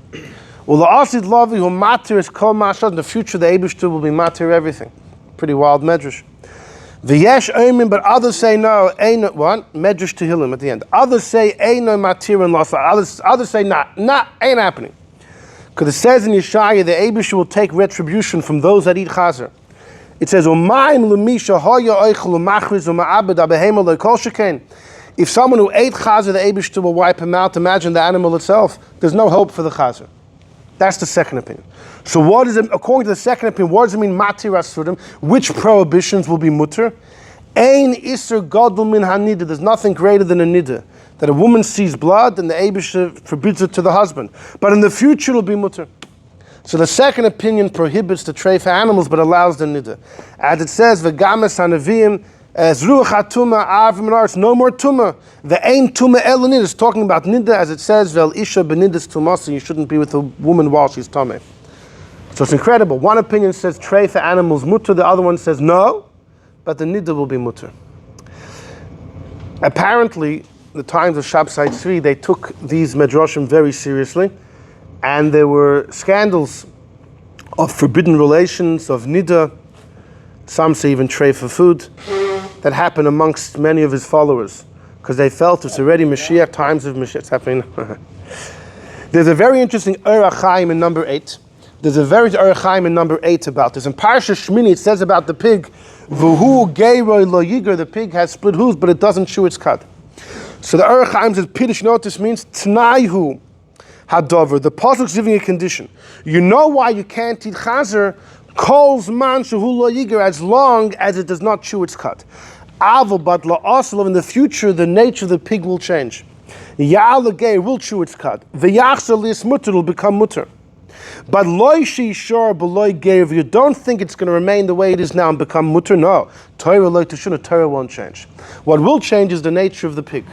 Well, the Asid Lavi who matter is kol mashad. In the future, the Eibishter will be matter everything. Pretty wild medrash. The Yesh Oimin, but others say no. Ain't what? Medrash Tehillim at the end. Others say ain't no matir and loss. Others say ain't happening. Because it says in Yeshaya, the Eibishter will take retribution from those that eat chazer. It says, Umayim lumisha hoya oichel umachriz uma'abed abehema loikol shekain. If someone who ate chazer, the Eibishter will wipe him out. Imagine the animal itself. There's no hope for the chazer. That's the second opinion. So what is it, according to the second opinion, what does it mean, matir asurim? Which prohibitions will be mutter? Ein iser gadol min hanida. There's nothing greater than a nida. That a woman sees blood and the Eibishter forbids it to the husband. But in the future it will be mutter. So the second opinion prohibits the treif animals but allows the nida. As it says, v'games hanavim, Zruach hatuma avim arts, no more tuma. The ain tuma elanid is talking about nida, as it says, vel isha benidis tumasa. You shouldn't be with a woman while she's tameh. So it's incredible. One opinion says tray for animals mutter, the other one says no, but the nida will be mutter. Apparently, the times of Shabsai Tzvi, they took these medrashim very seriously, and there were scandals of forbidden relations, of nida. Some say even tray for food. That happened amongst many of his followers because they felt it's already Moshiach, times of Moshiach. It's happening. There's a very interesting Ur HaChaim in number 8. There's a very Ur HaChaim in number 8 about this. In Parsha Shmini it says about the pig, V'hu geiroi lo yiger, the pig has split hooves but it doesn't chew its cud. So the Ur HaChaim says, Piddush, you know what this means? T'naihu hadover. The pasuk is giving a condition. You know why you can't eat chazer? Kol's man shehu lo yiger, as long as it does not chew its cud. Aval but la'asalav, in the future the nature of the pig will change. Ya'al gay will chew its cud. V'yachsal lis mutter, will become mutter. But loy shishar b'loy gay, if you don't think it's going to remain the way it is now and become mutter, no. Torah loy teshuna, Torah won't change. What will change is the nature of the pig.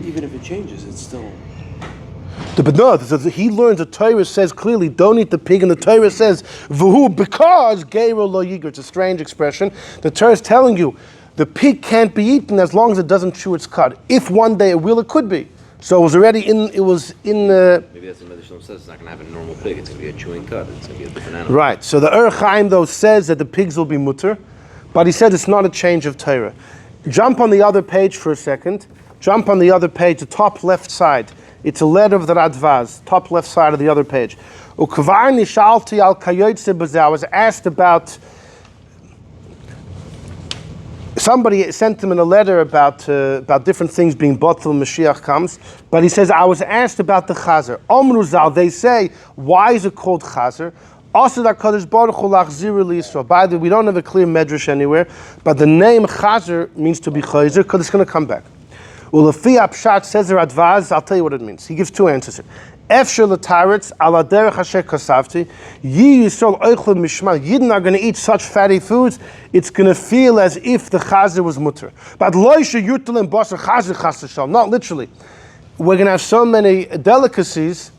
Even if it changes, it's still... But no, he learns the Torah says clearly, don't eat the pig, and the Torah says, V'hu, because Geiro lo yiger. It's a strange expression. The Torah is telling you, the pig can't be eaten as long as it doesn't chew its cud. If one day it will, it could be. So it was already in the... Maybe that's what the Mitzvos says. It's not going to have a normal pig. It's going to be a chewing cud. It's going to be a different animal. Right. So the Chaim though says that the pigs will be mutter, but he said it's not a change of Torah. Jump on the other page for a second. Jump on the other page, the top left side. It's a letter of the Radvaz, top left side of the other page. I was asked about... Somebody sent him in a letter about different things being bottled when Mashiach comes, but he says, I was asked about the chazer. Omruzal, they say, why is it called chazer? By the way, we don't have a clear medrash anywhere, but the name chazer means to be chazer because it's going to come back. Well, if Pshat says Radvaz, I'll tell you what it means. He gives two answers here. Efshel l'taretz ala derech asher kasavti. Yi yisrael oichle mishmal. Yidden are going to eat such fatty foods, it's going to feel as if the chazer was mutter. But loisha yutelim basar chazer chas v'shal. Not literally. We're going to have so many delicacies,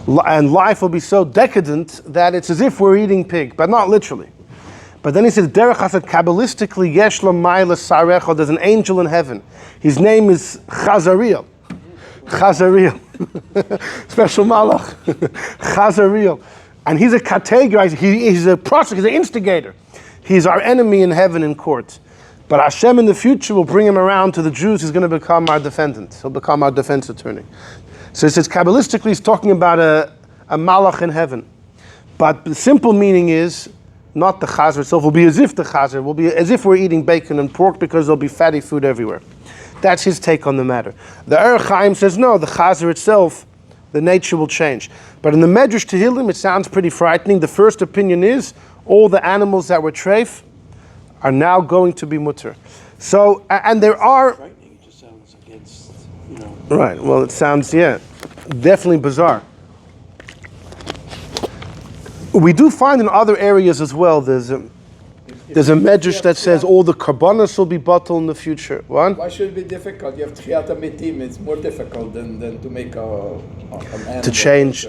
and life will be so decadent that it's as if we're eating pig, but not literally. But then he says, derech hasad kabbalistically yesh lo ma'ila sarecha. There's an angel in heaven. His name is Chazariel. Chazariel. Special malach. Chazariel. And he's a categorizer. He's a prosecutor. He's an instigator. He's our enemy in heaven in court. But Hashem in the future will bring him around to the Jews. He's going to become our defendant. He'll become our defense attorney. So he says, kabbalistically, he's talking about a malach in heaven. But the simple meaning is, not the chazer itself, will be as if the chazer, will be as if we're eating bacon and pork because there'll be fatty food everywhere. That's his take on the matter. The Chaim says, no, the chazer itself, the nature will change. But in the Medrash Tehillim, it sounds pretty frightening. The first opinion is, all the animals that were treif are now going to be mutter. So, and there are... Frightening, it just sounds against, Right, well it sounds, definitely bizarre. We do find in other areas as well, there's a medrash that says all the karbanos will be bottled in the future. What? Why should it be difficult? You have Techiyas Hameisim. It's more difficult than to make an animal. To change.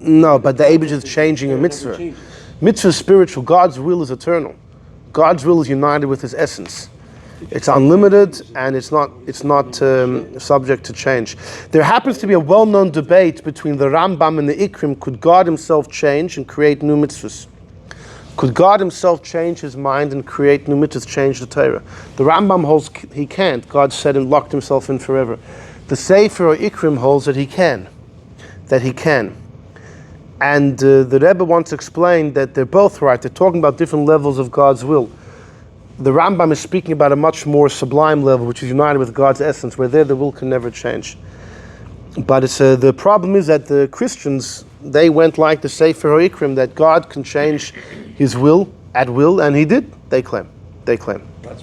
No, but the Abish is changing a mitzvah. Mitzvah is spiritual. God's will is eternal. God's will is united with his essence. It's unlimited and it's not subject to change. There happens to be a well-known debate between the Rambam and the Ikrim. Could God himself change and create new mitzvahs? Could God himself change his mind and create new mitzvahs, change the Torah? The Rambam holds he can't. God said and locked himself in forever. The Sefer or Ikrim holds that he can. And the Rebbe once explained that they're both right. They're talking about different levels of God's will. The Rambam is speaking about a much more sublime level, which is united with God's essence, where there the will can never change. But it's the problem is that the Christians, they went like the Sefer HaIkrim, that God can change his will at will, and he did, they claim. That's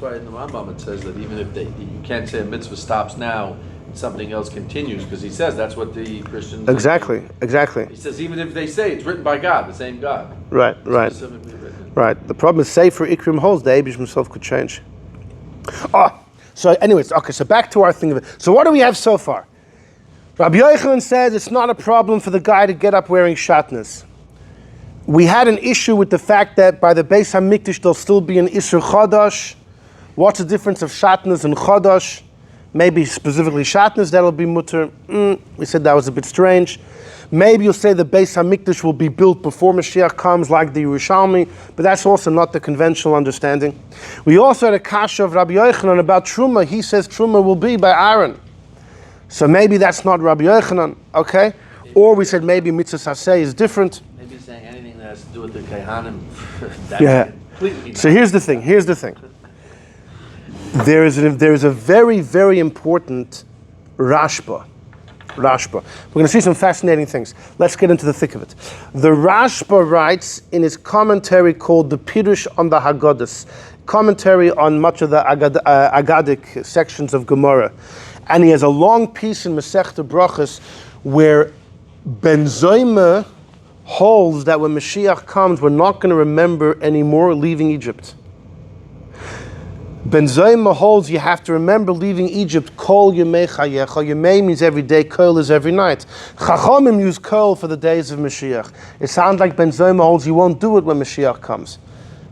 why in the Rambam it says that even if you can't say a mitzvah stops now, something else continues, because he says that's what the Christians... Exactly. He says even if they say it's written by God, the same God. Right. Specifically written. Right. The problem is Sefer Ikrim holds the Abish himself could change. So anyways, okay, so back to our thing of it. So what do we have so far? Rabbi Yochanan says it's not a problem for the guy to get up wearing Shatnez. We had an issue with the fact that by the Beis HaMikdash there'll still be an Isur Chodosh. What's the difference of Shatnez and Chodosh? Maybe specifically Shatnez, that'll be mutter. We said that was a bit strange. Maybe you'll say the Beis HaMikdash will be built before Mashiach comes, like the Yerushalmi, but that's also not the conventional understanding. We also had a kasha of Rabbi Yochanan about Truma. He says Truma will be by Aaron. So maybe that's not Rabbi Yochanan, okay? Or we said maybe Mitzvos Haseh is different. Maybe saying anything that has to do with the Kaihanim. So here's the thing. There is a very, very important Rashba. We're going to see some fascinating things. Let's get into the thick of it. The Rashba writes in his commentary called the Pirush on the Haggadahs, commentary on much of the Aggadic sections of Gemara. And he has a long piece in Masechta Brachos where Ben Zoyma holds that when Mashiach comes, we're not going to remember anymore leaving Egypt. Ben Zoma holds you have to remember leaving Egypt. Kol Yemei Chayecha. Yemei means every day. Kol is every night. Chachamim use Kol for the days of Mashiach. It sounds like Ben Zoma holds you won't do it when Mashiach comes.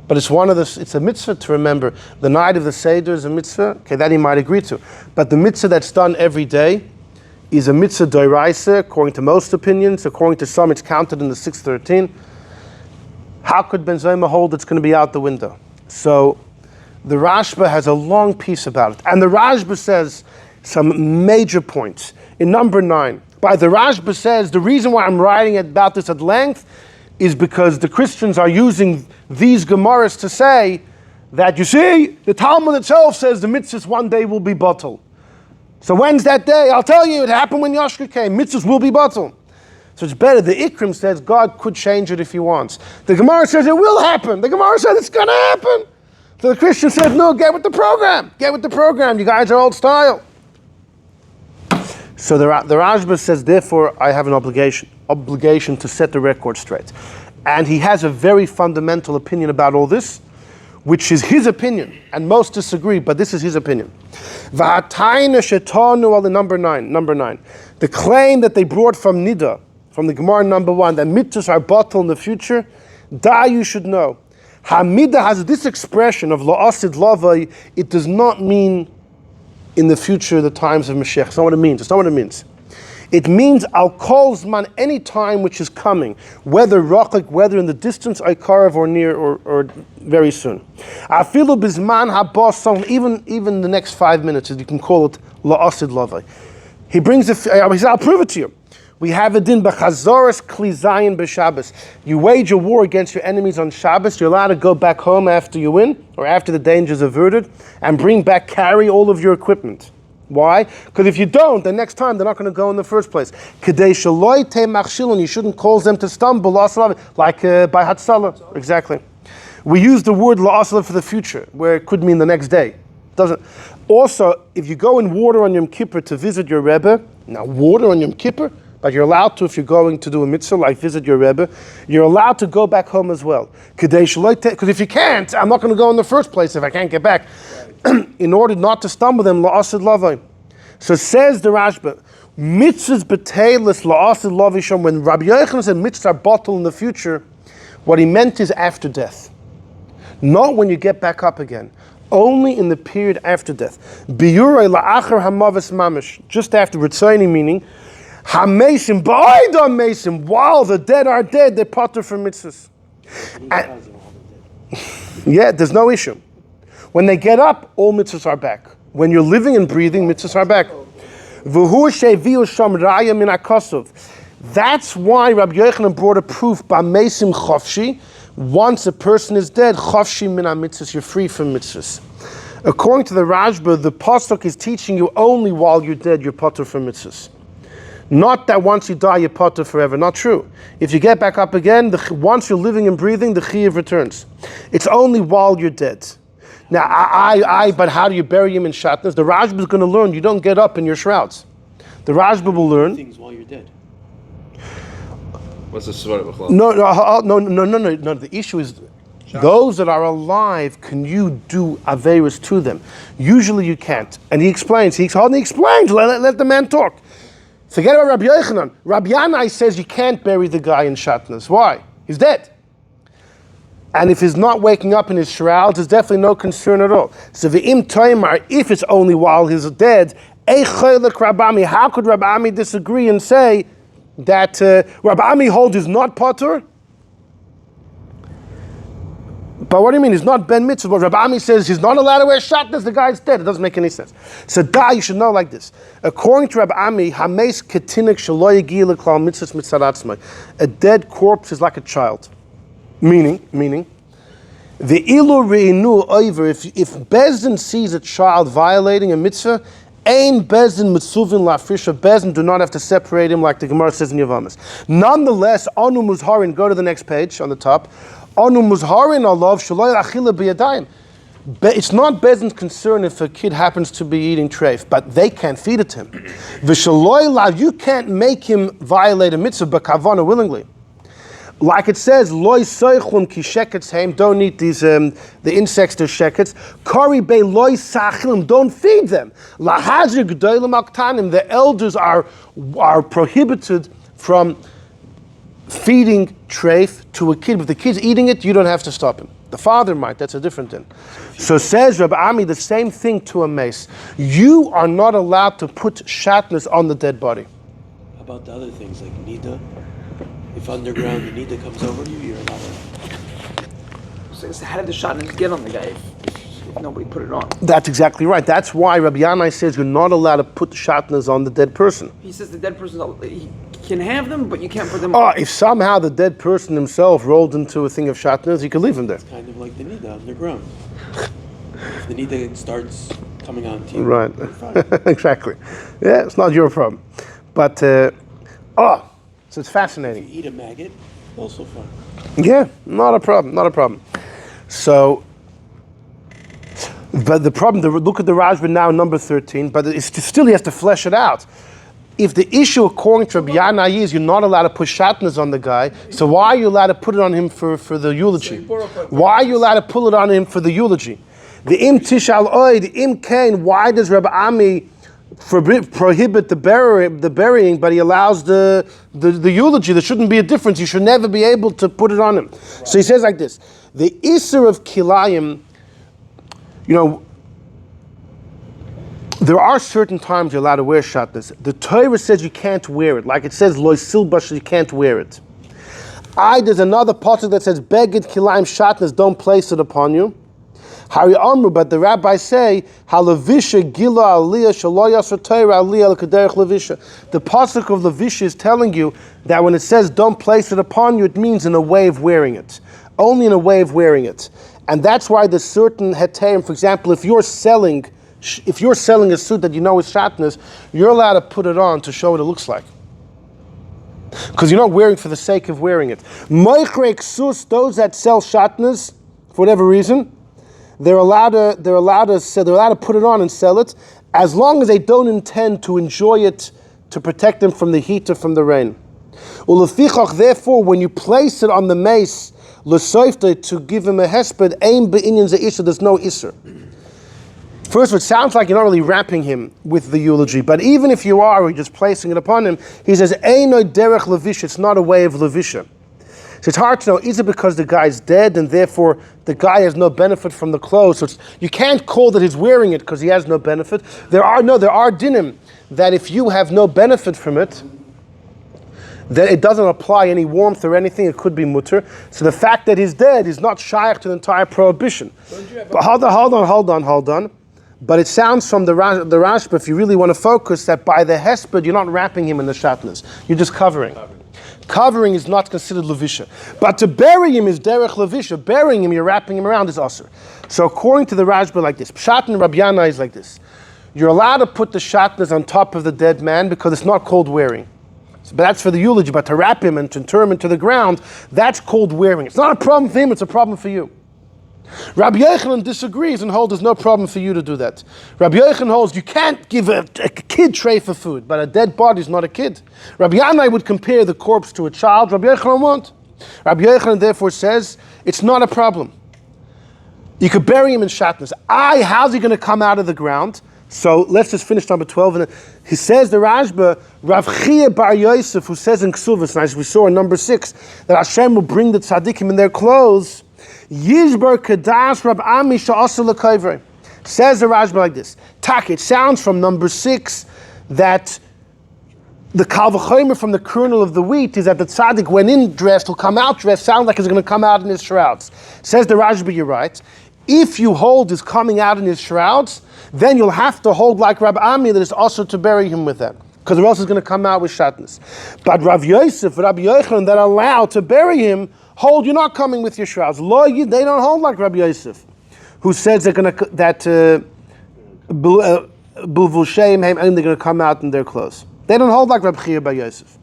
But it's it's a mitzvah to remember. The night of the Seder is a mitzvah. Okay, that he might agree to. But the mitzvah that's done every day is a mitzvah d'oraisa, according to most opinions. According to some, it's counted in the 613. How could Ben Zoma hold it's going to be out the window? So the Rashba has a long piece about it. And the Rashba says some major points. In number 9, the Rashba says, the reason why I'm writing about this at length is because the Christians are using these Gemaras to say that, you see, the Talmud itself says the mitzvahs one day will be bottled. So when's that day? I'll tell you, it happened when Yashka came. Mitzvahs will be bottled. So it's better. The Ikrim says God could change it if he wants. The Gemara says it will happen. The Gemara says it's going to happen. So the Christian said, no, get with the program. Get with the program. You guys are old style. So the Rashba says, therefore, I have an obligation to set the record straight. And he has a very fundamental opinion about all this, which is his opinion. And most disagree, but this is his opinion. Number 9. The claim that they brought from Nida, from the Gemara number 1, that mitzvahs are bottled in the future, you should know. Hamida has this expression of la'asid lavai. It does not mean in the future, the times of Mashiach. It's not what it means. It's not what it means. It means al kol zman, any time which is coming, whether rachik, whether in the distance, aikarav, or near, or very soon. Afilu bizman habas, even the next 5 minutes, you can call it la'asid lavai. He says, I'll prove it to you. We have a din b'chazoras kli zayin b'Shabbos. You wage a war against your enemies on Shabbos. You're allowed to go back home after you win, or after the danger is averted, and carry all of your equipment. Why? Because if you don't, the next time they're not going to go in the first place. Kedei shaloi te machshilon. You shouldn't cause them to stumble. Like by Hatzalah. Exactly. We use the word la'asala for the future, where it could mean the next day. Doesn't. Also, if you go in water on Yom Kippur to visit your Rebbe, now water on Yom Kippur, but you're allowed to if you're going to do a mitzvah, like visit your Rebbe, you're allowed to go back home as well. Because if you can't, I'm not going to go in the first place if I can't get back. In order not to stumble them, la'asid lavai. So says the Rashba, mitzvahs b'teilis la'asid lavai shom. When Rabbi Yochanan said mitzvahs are bottled in the future, what he meant is after death. Not when you get back up again. Only in the period after death. Biyurei la'achar hamavis mamish. Just after Ritzoni, meaning, Hameisim, ba'idam meisim, while the dead are dead, they're potter for mitzvahs. Yeah, there's no issue. When they get up, all mitzvahs are back. When you're living and breathing, mitzvahs are back. That's why Rabbi Yochanan brought a proof, ba'meisim chofshi. Once a person is dead, chofshi min mitzvahs, you're free from mitzvahs. According to the Rashba, the pasuk is teaching you only while you're dead, you're potter for mitzvahs. Not that once you die, you're potter forever. Not true. If you get back up again, once you're living and breathing, the chiyuv returns. It's only while you're dead. Now, but how do you bury him in Shatnez? The Rashba is going to learn you don't get up in your shrouds. The Rashba will learn. Things while you're dead. What's the sort of a No. The issue is those that are alive, can you do averis to them? Usually you can't. And he explains. Let the man talk. Forget about Rabbi Yochanan. Rabbi Yanai says you can't bury the guy in Shatnez. Why? He's dead. And if he's not waking up in his shrouds, there's definitely no concern at all. So v'im toimar, if it's only while he's dead, how could Rabbi Ami disagree and say that Rabbi Ami holds is not potter? But what do you mean? He's not ben mitzvah. But Rabbi Ami says he's not allowed to wear shatnez. The guy's dead. It doesn't make any sense. So you should know like this. According to Rabbi Ami, hameis ketinik shelo yagi leklal mitzvahs mitzaratzmai. A dead corpse is like a child. Meaning, the ilu reinu over. If Bezdin sees a child violating a mitzvah, ein Bezdin mitzuvin lafrisha. Bezdin do not have to separate him like the Gemara says in Yavamas. Nonetheless, anu muzharin. Go to the next page on the top. Anu muzharin alav shaloi achila biyadayim. It's not Bezdin's concern if a kid happens to be eating treif, but they can't feed it to him. V'shaloi lav, you can't make him violate a mitzvah, but kavana willingly. Like it says, loy soichum ki shekets heim, don't eat these, the insects, they're shekets. Kari be loy sachilim, don't feed them. Lahazir g'dolim aktanim, the elders are prohibited from feeding treif to a kid. If the kid's eating it, you don't have to stop him. The father might, that's a different thing. So says Rabbi Ami, the same thing to a mace. You are not allowed to put shatnez on the dead body. How about the other things like nida? If underground the nida comes over you, you're allowed to. So how did the Shatnez get on the guy if nobody put it on? That's exactly right. That's why Rabbi Yanai says you're not allowed to put shatnez on the dead person. He says the dead person, he can have them, but you can't put them Oh, on. if somehow the dead person himself rolled into a thing of shatnez, you could leave him there. Kind of like the nida underground. If the nida starts coming on to you, Right. you're fine. Exactly. Yeah, it's not your problem. But, so it's fascinating. If you eat a maggot, also fine. Yeah, not a problem. So, but the problem, look at the Rajba now, number 13, but still he has to flesh it out. If the issue according to Rabbi Yanai is you're not allowed to put shatnez on the guy, so why are you allowed to put it on him for the eulogy? Why are you allowed to pull it on him for the eulogy? The im tishal oy, the im kain, why does Rabbi Ami prohibit the burying, but he allows the eulogy? There shouldn't be a difference. You should never be able to put it on him. Right. So he says like this: the Isser of Kilayim, there are certain times you're allowed to wear shatnez. The Torah says you can't wear it. Like it says, loy silbash, you can't wear it. There's another pasuk that says, beged kilayim shatnez, don't place it upon you. Hari Amru, but the rabbis say, Halavisha gila aliyah shaloyas Torah aliyah l'kaderech levisha. The pasuk of Levisha is telling you that when it says don't place it upon you, it means in a way of wearing it. Only in a way of wearing it. And that's why there's certain heterim, for example, if you're selling a suit that you know is shatnez, you're allowed to put it on to show what it looks like. Because you're not wearing for the sake of wearing it. Moichrek sus, those that sell shatnez, for whatever reason, they're allowed to put it on and sell it, as long as they don't intend to enjoy it to protect them from the heat or from the rain. Ulefichach, therefore, when you place it on the mace, l'soifte, to give him a hesped, aim be'inyan ze'isha, there's no isser. First, it sounds like you're not really wrapping him with the eulogy, but even if you are, or you're just placing it upon him, he says, Eino derech levisha, it's not a way of levisha. So it's hard to know, is it because the guy's dead and therefore the guy has no benefit from the clothes? So you can't call that he's wearing it because he has no benefit. There are dinim that if you have no benefit from it, then it doesn't apply any warmth or anything, it could be mutter. So the fact that he's dead is not shaykh to the entire prohibition. But hold on. But it sounds from the Rashba, if you really want to focus, that by the hesped, you're not wrapping him in the shatnez. You're just covering. Covering is not considered levisha. But to bury him is derech levisha. Burying him, you're wrapping him around, is asur. So according to the Rashba, like this. Pshat and Rabbi Yanai is like this. You're allowed to put the shatnez on top of the dead man because it's not called wearing. But that's for the eulogy. But to wrap him and to turn him into the ground, that's called wearing. It's not a problem for him, it's a problem for you. Rabbi Yochanan disagrees and holds there's no problem for you to do that. Rabbi Yochanan holds you can't give a kid tray for food, but a dead body is not a kid. Rabbi Yanai would compare the corpse to a child. Rabbi Yochanan won't. Rabbi Yochanan therefore says it's not a problem. You could bury him in shatnez. How's he going to come out of the ground? So let's just finish number 12. And he says, the Rashba, Rav Chia bar Yosef, who says in Ksuvas, as we saw in number 6, that Hashem will bring the tzaddikim in their clothes. Yishbar Kadash Rab Ami Sha'asa L'Kayvrei. Says the Rashba like this. It sounds from number 6 that the Kal V'chomer from the kernel of the wheat is that the tzaddik, when in dressed, will come out dressed, sounds like he's going to come out in his shrouds. Says the Rashba, you're right. If you hold his coming out in his shrouds, then you'll have to hold like Rab Ami that is also to bury him with that. Because or else he's going to come out with shatnez. But Rav Yosef, Rabbi Yochanan that are allowed to bury him, hold, you're not coming with your shrouds. They don't hold like Rabbi Yosef, who says they're going to they're going to come out in their clothes. They don't hold like Rabbi Chia bar Yosef.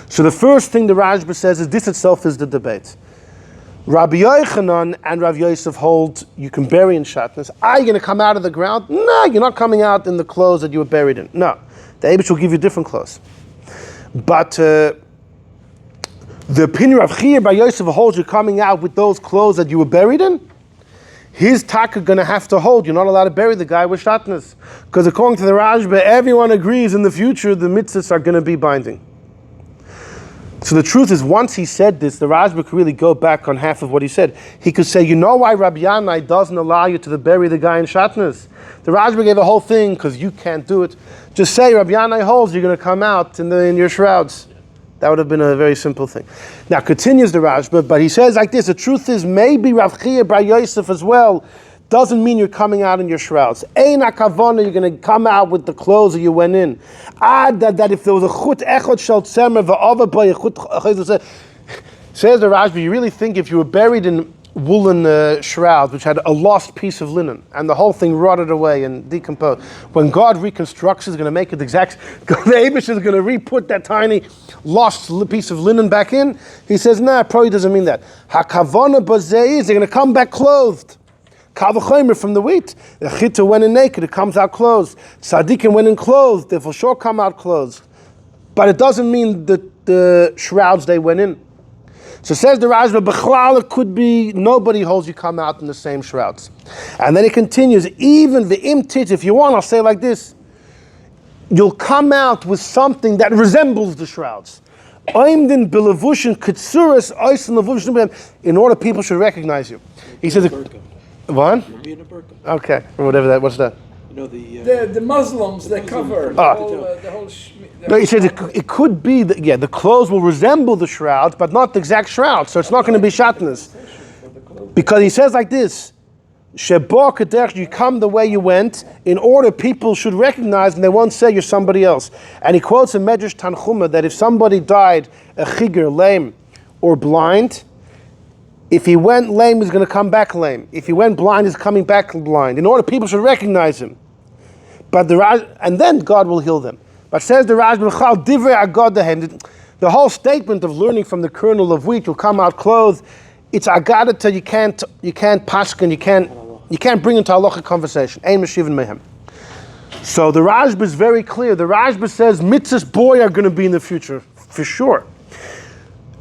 So the first thing the Rashba says is this itself is the debate. Rabbi Yochanan and Rav Yosef hold you can bury in shatnez. Are you going to come out of the ground? No, you're not coming out in the clothes that you were buried in. No, the Eibush will give you different clothes. But The opinion of Chiyah by Yosef holds you're coming out with those clothes that you were buried in. His taka going to have to hold. You're not allowed to bury the guy with Shatnez. Because according to the Rashba, everyone agrees in the future the mitzvahs are going to be binding. So the truth is, once he said this, the Rashba could really go back on half of what he said. He could say, you know why Rabbi Yanai doesn't allow you to bury the guy in Shatnez? The Rashba gave a whole thing because you can't do it. Just say Rabbi Yanai holds you're going to come out in your shrouds. That would have been a very simple thing. Now continues the Rashba, but he says like this, the truth is maybe Rav Chiyah bar Yosef as well doesn't mean you're coming out in your shrouds. Ein hakavana, you're going to come out with the clothes that you went in. That if there was a chut echot shel tzemer va'ava by a chut, says the Rashba, you really think if you were buried in woolen shrouds, which had a lost piece of linen, and the whole thing rotted away and decomposed, when God reconstructs, He's going to make it exact. The Abish is going to re-put that tiny lost piece of linen back in. He says, nah, probably doesn't mean that. Hakavana bazeiz, they're going to come back clothed. Kavachomer from the wheat. The chita went in naked, it comes out clothed. Tzaddikim went in clothed, they for sure come out clothed. But it doesn't mean that the shrouds they went in. So says the Rashba, B'chlal, it could be nobody holds you come out in the same shrouds. And then he continues, even the imtit, if you want, I'll say like this, you'll come out with something that resembles the shrouds. In order people should recognize you. He says, what? Okay, or whatever that, what's that? You know The Muslims, they cover the whole but he says it could be that, the clothes will resemble the shrouds, but not the exact shroud, so it's not going to be Shatnez. Because he says like this, Sheba Kadech, you come the way you went, in order people should recognize and they won't say you're somebody else. And he quotes in Medrash Tanchuma that if somebody died a chigger, lame, or blind, if he went lame, he's going to come back lame. If he went blind, he's coming back blind. In order people should recognize him. And then God will heal them. But says the Rashba, the whole statement of learning from the kernel of wheat, you'll come out clothed. It's agadata. You can't paskin. You can't bring into halachic conversation. Ein meshivin mehem. So the Rashba is very clear. The Rashba says mitzvahs boy are going to be in the future for sure.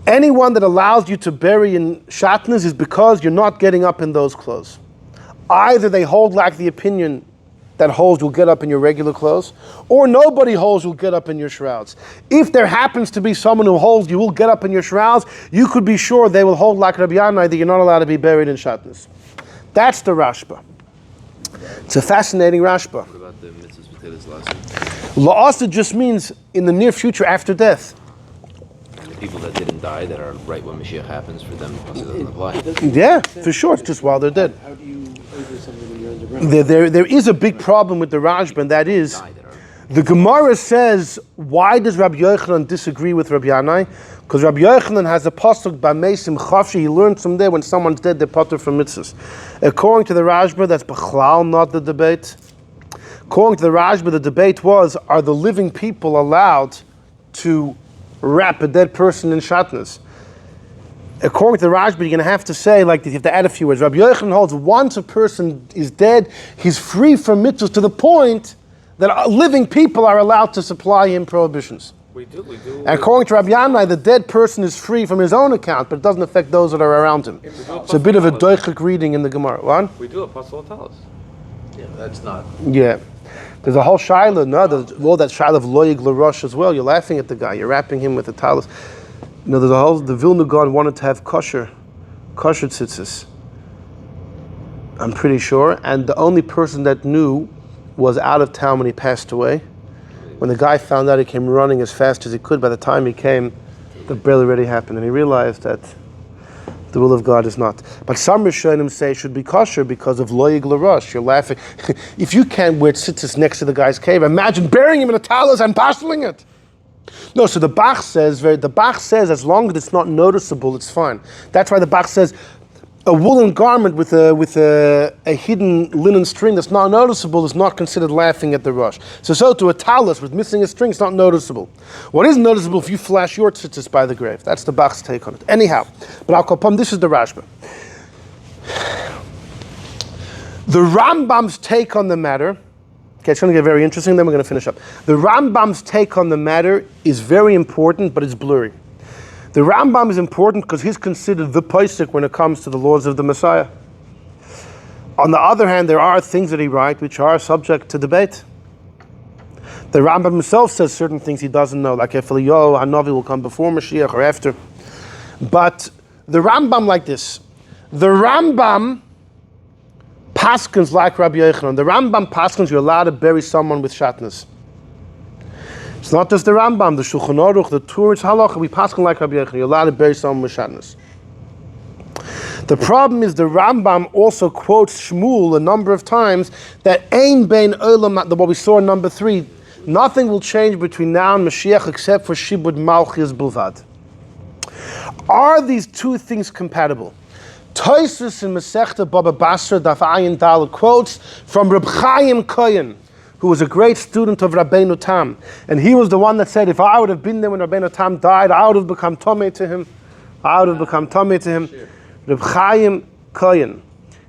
Anyone that allows you to bury in Shatnez is because you're not getting up in those clothes. Either they hold like the opinion that holds you'll get up in your regular clothes, or nobody holds you'll get up in your shrouds. If there happens to be someone who holds you will get up in your shrouds, you could be sure they will hold like Rabbi Yanai that you're not allowed to be buried in Shatnez. That's the Rashba. It's a fascinating Rashba. What about the Mitzvos potatoes lesson? La'asa just means in the near future after death. And the people that didn't die, that are right when Moshiach happens, for them it doesn't apply. Yeah, for sure. It's just while they're dead. How do you over something when you're underground? There is a big problem with the Rashba, and that is, the Gemara says, why does Rabbi Yochanan disagree with Rabbi Yanai? Because Rabbi Yochanan has a pasuk by Meisim Chavshi. He learned from there when someone's dead, they're patur from mitzvahs. According to the Rashba, that's B'chlal, not the debate. According to the Rashba, the debate was, are the living people allowed to wrap a dead person in Shatnez? According to the Rashba, you're going to have to say, like, you have to add a few words. Rabbi Yochanan holds, once a person is dead, he's free from mitzvahs to the point that living people are allowed to supply him prohibitions. We do. And according to Rabbi Yanai, the dead person is free from his own account, but it doesn't affect those that are around him. It's a bit of a doichik reading in the Gemara. What? We do Apostle Talis. Yeah, that's not. Yeah. There's a whole shaila. No, there's that shaila of loyig l'rosh as well. You're laughing at the guy. You're wrapping him with the talis. There's a whole. The Vilna Gaon wanted to have kosher tzitzis. I'm pretty sure. And the only person that knew was out of town when he passed away. When the guy found out, he came running as fast as he could. By the time he came, the burial already happened, and he realized that the will of God is not. But some Rishonim say it should be kosher because of loyig l'rosh. You're laughing. If you can't wear tzitzis next to the guy's cave, imagine burying him in a talis and bashling it. No, so the Bach says as long as it's not noticeable, it's fine. That's why the Bach says a woolen garment with a hidden linen string that's not noticeable is not considered laughing at the rush. So to a talis with missing a string is not noticeable. What is noticeable if you flash your tzitzis by the grave? That's the Bach's take on it. Anyhow, but I'll call upon, this is the Rashba. The Rambam's take on the matter, okay, it's going to get very interesting, then we're going to finish up. The Rambam's take on the matter is very important, but it's blurry. The Rambam is important because he's considered the posek when it comes to the laws of the Messiah. On the other hand, there are things that he writes which are subject to debate. The Rambam himself says certain things he doesn't know, like if Eliyahu Hanavi will come before Mashiach or after. But the Rambam like this. The Rambam paskins like Rabbi Yochanan. The Rambam paskins you're allowed to bury someone with Shatnez. It's not just the Rambam, the Shulchan Aruch, the Torah, it's halacha. We paskin like Rabbi Yochanan. You're allowed to bury someone with Shatnez. The problem is the Rambam also quotes Shmuel a number of times that Ein Bein Olam, what we saw in number 3, nothing will change between now and Mashiach except for Shibud Malchus Bulvad. Are these two things compatible? Tosfos in Masechta Baba Basra Daf Ayin Dal quotes from Reb Chaim Kohen, who was a great student of Rabbeinu Tam, and he was the one that said, if I would have been there when Rabbeinu Tam died, I would have become Tomei to him. Reb Chaim Kohen,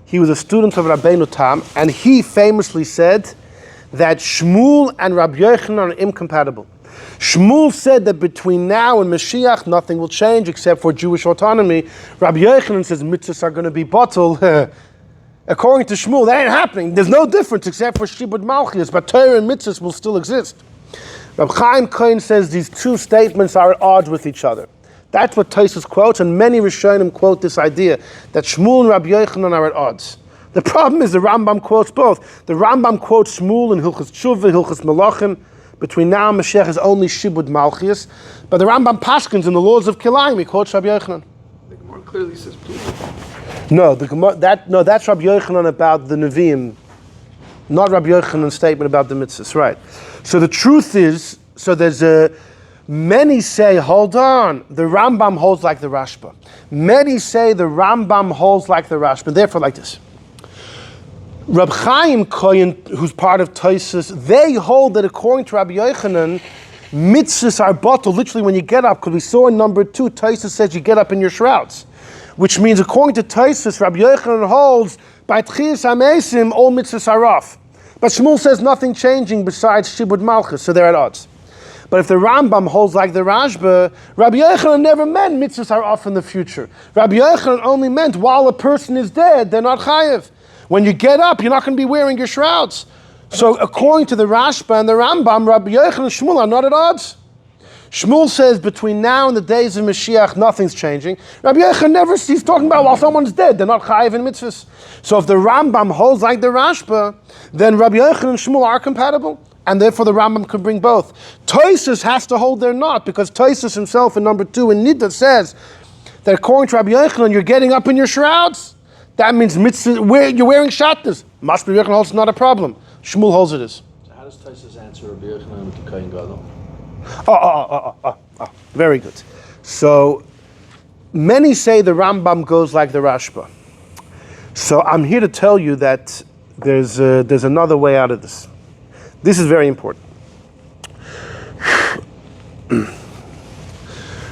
he was a student of Rabbeinu Tam, and he famously said that Shmuel and Rabbi Yochanan are incompatible. Shmuel said that between now and Mashiach, nothing will change except for Jewish autonomy. Rabbi Yochanan says mitzvahs are going to be bottled. According to Shmuel, that ain't happening. There's no difference except for Shibud Malchus, but Torah and mitzvahs will still exist. Rabbi Chaim Kohen says these two statements are at odds with each other. That's what Tosfos quotes, and many Rishonim quote this idea that Shmuel and Rabbi Yochanan are at odds. The problem is the Rambam quotes both. The Rambam quotes Shmuel in Hilchos Tshuva, Hilchos Malachim. Between now and Mashiach is only Shibud Malchus, but the Rambam Paskins in the laws of Kilayim, he quotes Rabbi Yochanan. The Gemara clearly says plural. No, that's Rabbi Yochanan about the Nevi'im, not Rabbi Yochanan's statement about the mitzvahs, right? So the truth is, many say, hold on, the Rambam holds like the Rashba. Many say the Rambam holds like the Rashba, therefore like this. Reb Chaim Kohen, who's part of Tosfos, they hold that according to Rabbi Yochanan, mitzvahs are bottled literally when you get up, because we saw in number 2, Tosfos says you get up in your shrouds. Which means according to Tosfos, Rabbi Yochanan holds, by Techiyas Hameisim, all mitzvahs are off. But Shmuel says nothing changing besides Shibud Malchus, so they're at odds. But if the Rambam holds like the Rashba, Rabbi Yochanan never meant mitzvahs are off in the future. Rabbi Yochanan only meant while a person is dead, they're not chayev. When you get up, you're not going to be wearing your shrouds. So according to the Rashba and the Rambam, Rabbi Yochanan and Shmuel are not at odds. Shmuel says between now and the days of Mashiach, nothing's changing. Rabbi Yochanan he's talking about while someone's dead, they're not chayev in mitzvahs. So if the Rambam holds like the Rashba, then Rabbi Yochanan and Shmuel are compatible, and therefore the Rambam can bring both. Tosfos has to hold they're not, because Tosfos himself in number 2 in Nida says that according to Rabbi Yochanan, you're getting up in your shrouds. That means mitzvah, you're wearing Shatnez. Mashbi Yochanan holds it's not a problem. Shmuel holds it is. So how does Tosfos answer Rabbi Yochanan with the Kohen Gadol? Very good. So many say the Rambam goes like the Rashba. So I'm here to tell you that there's another way out of this. This is very important.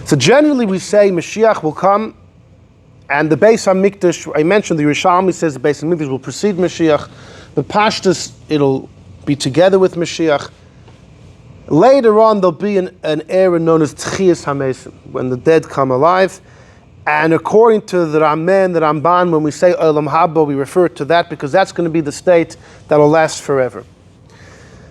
So generally we say Mashiach will come, and the Beis HaMikdash, I mentioned the Yerushalmi says the Beis HaMikdash will precede Mashiach. The Pashtus, it'll be together with Mashiach. Later on, there'll be an era known as Techiyas Hameisim, when the dead come alive. And according to the Ramen, the Ramban, when we say Olam Haba, we refer to that because that's going to be the state that will last forever.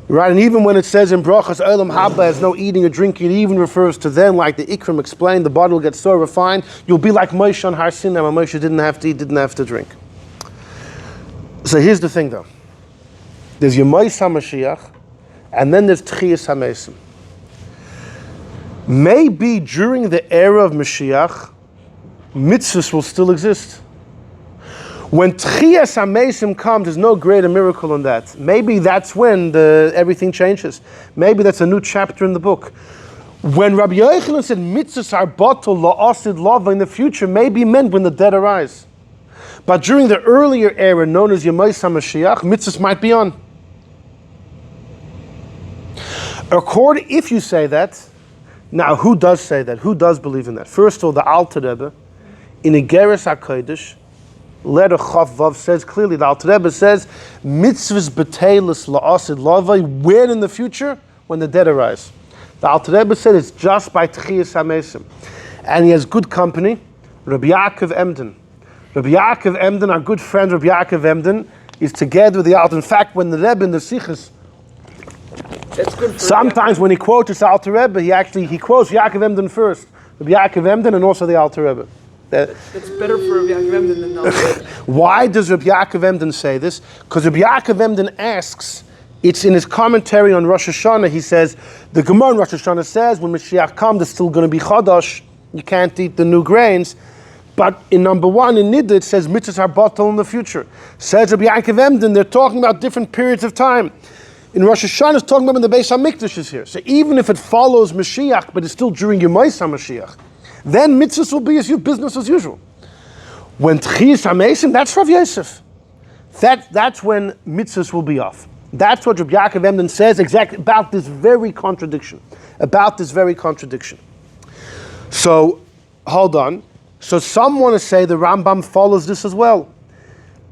Right, and even when it says in Brachas, Olam Haba has no eating or drinking, it even refers to then, like the Ikram explained, the body will get so refined, you'll be like Moshe on Har Sinai, when Moshe didn't have to eat, didn't have to drink. So here's the thing though. There's Yemais HaMashiach, and then there's Techiyas Hameisim. Maybe during the era of Mashiach, mitzvahs will still exist. When Techiyas Hameisim comes, there's no greater miracle than that. Maybe that's when everything changes. Maybe that's a new chapter in the book. When Rabbi Yochanan said mitzvahs are bottled la'asid lava in the future, maybe he meant when the dead arise. But during the earlier era known as Yemais HaMashiach, mitzvahs might be on. If you say that, now who does say that? Who does believe in that? First of all, the Alter Rebbe, in Igeres HaKodesh, letter Chav Vav says clearly, the Alter Rebbe says, mitzvahs b'teilis la'asid lavai, when in the future? When the dead arise. The Alter Rebbe said it's just by Techiyas Hameisim. and he has good company, Rabbi Yaakov Emden. Rabbi Yaakov Emden, our good friend Rabbi Yaakov Emden, is together with the Alter. In fact, when the Rebbe in the Sichos, That's good for sometimes when he quotes his Alter Rebbe, he quotes Yaakov Emden first. Rabbi Yaakov Emden and also the Alter Rebbe. That's better for Rabbi Yaakov Emden than nullified. Why does Rabbi Yaakov Emden say this? Because Rabbi Yaakov Emden asks, it's in his commentary on Rosh Hashanah, he says, the Gemara in Rosh Hashanah says, when Moshiach comes, there's still going to be Chodosh, you can't eat the new grains. But in number 1, in Niddah, it says, mitzvahs are bottled in the future. Says Rabbi Yaakov Emden, they're talking about different periods of time. In Rosh Hashanah, it's talking about when the Beis HaMikdash is here. So even if it follows Mashiach, but it's still during Yemais HaMashiach, then mitzvahs will be business as usual. When Techiyas Hameisim, that's Rav Yosef. That's when mitzvahs will be off. That's what Rabbi Yaakov Emden says exactly about this very contradiction. So, hold on. So some want to say the Rambam follows this as well.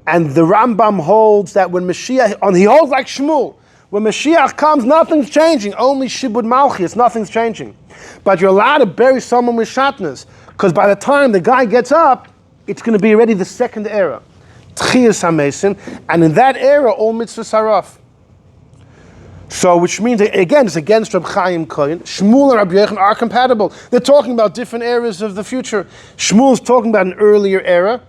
And the Rambam holds that when Mashiach, he holds like Shmuel, when Mashiach comes, nothing's changing. Only Shibud Malchus, nothing's changing. But you're allowed to bury someone with Shatnez, because by the time the guy gets up, it's going to be already the second era. Techiyas Hameisim, and in that era, all mitzvahs are off. So, which means, again, it's against Reb Chaim Kohen. Shmuel and Rabbi Yochanan are compatible. They're talking about different eras of the future. Shmuel is talking about an earlier era,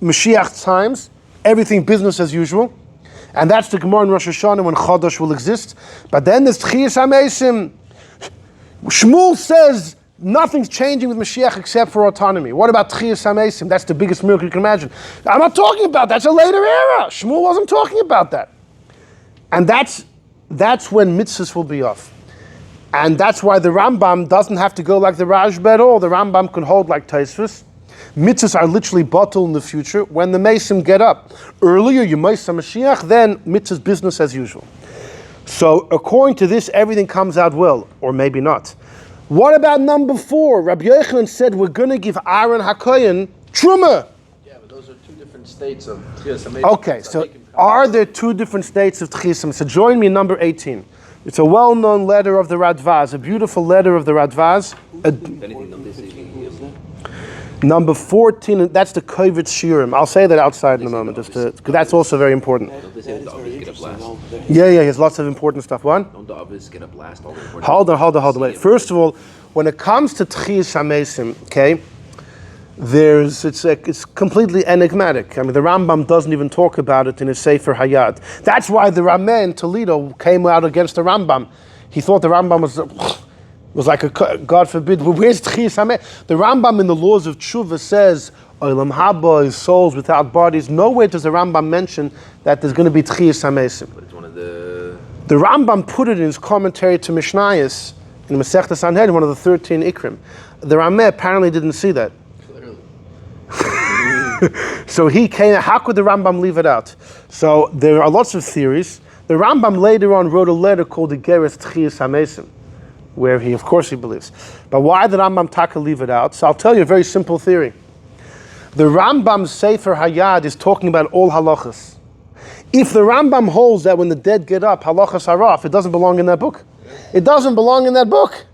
Mashiach times, everything business as usual. And that's the Gemara in Rosh Hashanah when Chodosh will exist. But then there's Techiyas Hameisim. Shmuel says nothing's changing with Mashiach except for autonomy. What about Techiyas Hameisim? That's the biggest miracle you can imagine. I'm not talking about that. That's a later era. Shmuel wasn't talking about that. And that's when mitzvahs will be off. And that's why the Rambam doesn't have to go like the Rashba at all. The Rambam can hold like Tosfos. Mitzvahs are literally bottled in the future when the Meisim get up. Earlier, Yemais HaMashiach, then mitzvahs business as usual. So according to this, everything comes out well, or maybe not. What about number 4? Rabbi Yochanan said we're going to give Aaron HaKohen Truma. Yeah, but those are two different states of Techiyas Hameisim. Okay, so are there two different states of Techiyas Hameisim? So join me in number 18. It's a well-known letter of the Radvaz, a beautiful letter of the Radvaz. Number 14, that's the Kovitz Shiurim. I'll say that outside in a moment, because that's also very important. Don't they say that the Avos get a blast? Yeah, there's lots of important stuff. One? Don't the Avos get a blast all the important? Hold on. Wait. First of all, when it comes to Techiyas Hameisim, okay, it's completely enigmatic. I mean, the Rambam doesn't even talk about it in his Sefer Hayad. That's why the Rameh in Toledo came out against the Rambam. He thought the Rambam was like a, God forbid, where's Techiyas Hameisim? The Rambam in the Laws of Tshuva says, Olam Haba is souls without bodies. Nowhere does the Rambam mention that there's going to be Techiyas Hameisim. But it's one of the... The Rambam put it in his commentary to Mishnayos, in Masechta Sanhedrin, one of the 13 Ikrim. The Rameh apparently didn't see that. So he came, how could the Rambam leave it out? So there are lots of theories. The Rambam later on wrote a letter called the Geras Techiyas Hameisim, where he, of course, he believes. But why did Rambam Taka leave it out? So I'll tell you a very simple theory. The Rambam's Sefer Hayad is talking about all halachas. If the Rambam holds that when the dead get up, halachas are off, it doesn't belong in that book. It doesn't belong in that book.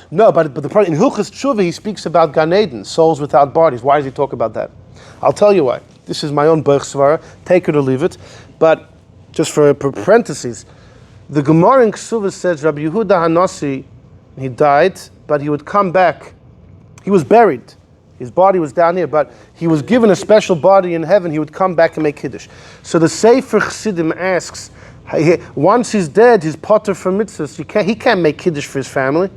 No, but the part in Hilchas Tshuva he speaks about Gan Eden, souls without bodies. Why does he talk about that? I'll tell you why. This is my own Berch Svara. Take it or leave it. But just for parentheses, the Gemara in Ksuvah says Rabbi Yehuda Hanasi, he died, but he would come back. He was buried. His body was down here, but he was given a special body in heaven. He would come back and make Kiddush. So the Sefer Chassidim asks, once he's dead, he's potter for mitzvahs. He can't make Kiddush for his family.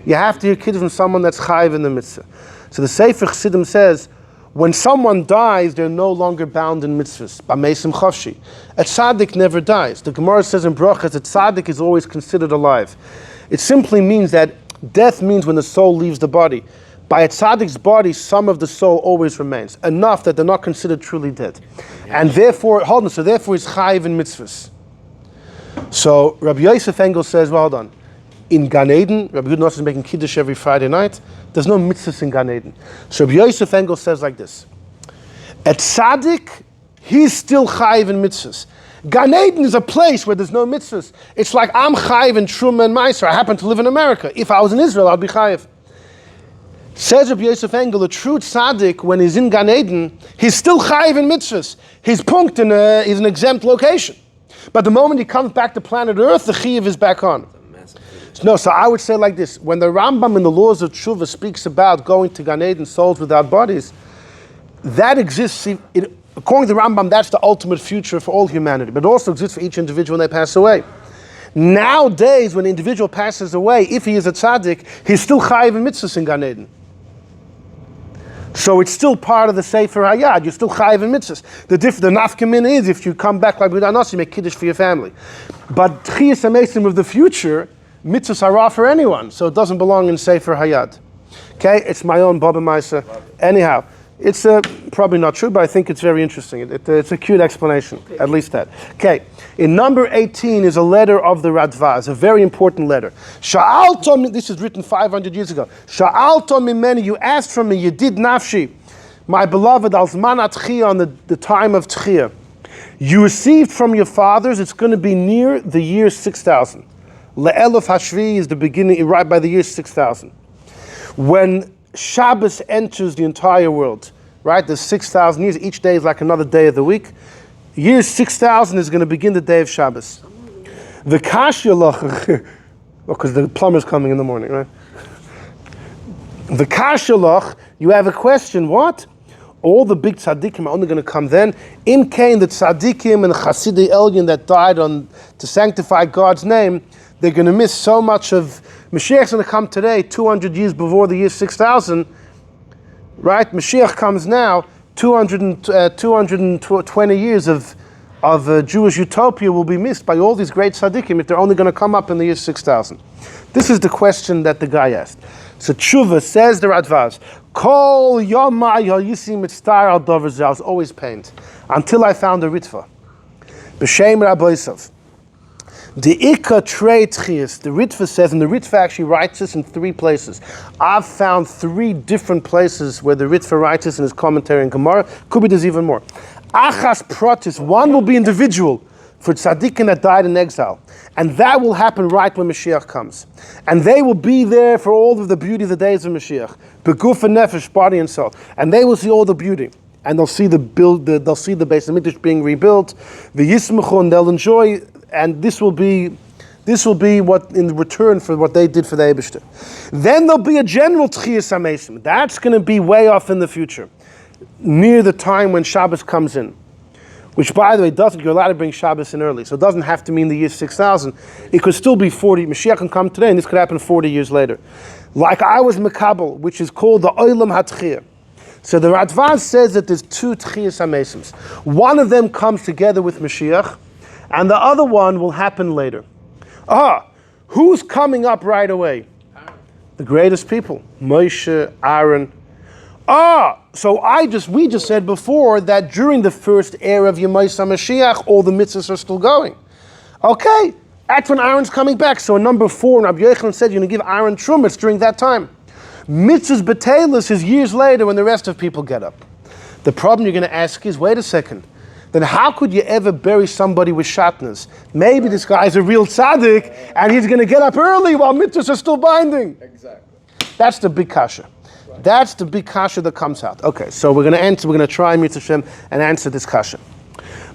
You have to hear Kiddush from someone that's chayiv in the mitzvah. So the Sefer Chassidim says, when someone dies, they're no longer bound in mitzvahs. B'meisim chavshi. A tzaddik never dies. The Gemara says in Brachas, a tzaddik is always considered alive. It simply means that death means when the soul leaves the body. By a tzaddik's body, some of the soul always remains, enough that they're not considered truly dead. And therefore, therefore he's chayiv in mitzvahs. So Rabbi Yosef Engel says, well, hold on. In Gan Eden, Rabbi Yehuda is making Kiddush every Friday night. There's no mitzvahs in Gan Eden. So Rabbi Yosef Engel says like this. At tzaddik, he's still chayiv in mitzvahs. Gan Eden is a place where there's no mitzvahs. It's like I'm chayiv in Truma and Meiser. I happen to live in America. If I was in Israel, I'd be chayiv. Says Rabbi Yosef Engel, a true tzaddik, when he's in Gan Eden, he's still chayiv in mitzvahs. He's punked is an exempt location. But the moment he comes back to planet Earth, the chayiv is back on. No, so I would say like this. When the Rambam in the Laws of Tshuva speaks about going to Gan Eden, souls without bodies, that exists, according to the Rambam, that's the ultimate future for all humanity. But it also exists for each individual when they pass away. Nowadays, when the individual passes away, if he is a tzaddik, he's still chayiv in mitzvahs in Gan Eden. So it's still part of the Sefer Hayad. You're still chayiv in mitzvahs. The nafkamin is if you come back like B'danos, you make kiddush for your family. But Techiyas Hameisim of the future, mitzvahs are raw for anyone, so it doesn't belong in Sefer Hayad. Okay, it's my own Baba Maisa. Anyhow, it's probably not true, but I think it's very interesting. It's a cute explanation, at least that. Okay, in number 18 is a letter of the Radvaz, a very important letter. Sha'alto, this is written 500 years ago. Sha'alto mimeni, you asked from me, you did nafshi, my beloved, al zman atchiyah, on the time of Techiyah. You received from your fathers, it's going to be near the year 6,000. Le'eluf hashvi is the beginning, right by the year 6,000. When Shabbos enters the entire world, right? There's 6,000 years. Each day is like another day of the week. Year 6,000 is going to begin the day of Shabbos. The kashyalach, because the plumber's coming in the morning, right? The kashyalach, you have a question, what? All the big tzaddikim are only going to come then. Im kain, the tzaddikim and the chasidei elyon that died to sanctify God's name, they're going to miss so much of Moshiach's going to come today, 200 years before the year 6,000, right? Moshiach comes now, 220 years of Jewish utopia will be missed by all these great tzaddikim if they're only going to come up in the year 6,000. This is the question that the guy asked. So Tshuva says the Radvaz, Kol yomai ha'yisim mitztar al dover zeh. I was always pained until I found a Ritva. B'shem Rabbi Yosef. The Ikka Trei Techiyas, the Ritva says, and the Ritva actually writes this in 3 places. I've found 3 different places where the Ritva writes this in his commentary in Gemara. Could be there's even more. Achas Pratis, one will be individual for tzaddikim that died in exile. And that will happen right when Mashiach comes. And they will be there for all of the beauty of the days of Mashiach. Beguf and nefesh, body and soul. And they will see all the beauty. And they'll see they'll see the Beis Hamikdash being rebuilt. The Yismachu, and they'll enjoy. And this will be what in return for what they did for the Eibishter. Then there'll be a general Techiyas Hameisim. That's going to be way off in the future, near the time when Shabbos comes in. Which, by the way, you're allowed to bring Shabbos in early, so it doesn't have to mean the year 6,000. It could still be 40. Mashiach can come today, and this could happen 40 years later. Like I was Mekabel, which is called the Olam HaTechiyah. So the Radvaz says that there's 2 Techiyas Hameisims. One of them comes together with Mashiach, and the other one will happen later. Who's coming up right away? The greatest people. Moshe, Aaron. So we just said before that during the first era of Yemais HaMashiach, all the mitzvahs are still going. Okay, that's when Aaron's coming back. So in number 4, Rabbi Yochanan said you're going to give Aaron Trumas during that time. Mitzvahs B'Teilus is years later when the rest of people get up. The problem you're going to ask is, wait a second, then how could you ever bury somebody with Shatnez? Maybe this guy's a real tzaddik and he's going to get up early while mitzvahs are still binding. Exactly. That's the big kasha. That's the big kasha that comes out. Okay, so we're going to try Mitzvah and answer this kasha.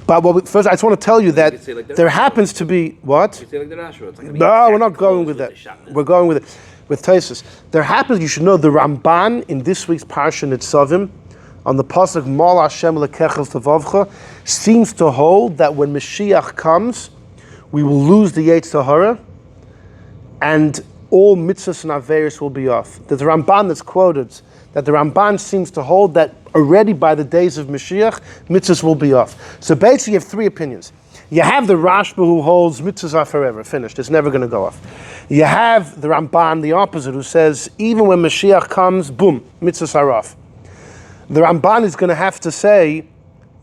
But first I just want to tell you that there happens to be, what? No, we're not going with that. We're going with Tosfos. There happens, you should know, the Ramban in this week's Parsha Nitzavim, on the pasuk Mol Hashem lekechel tevavcha, seems to hold that when Mashiach comes, we will lose the Yetzer Hara, and all mitzvahs and averos will be off. There's a Ramban that's quoted that the Ramban seems to hold that already by the days of Mashiach, mitzvahs will be off. So basically, you have 3 opinions. You have the Rashba who holds mitzvahs are forever, finished, it's never going to go off. You have the Ramban, the opposite, who says even when Mashiach comes, boom, mitzvahs are off. The Ramban is going to have to say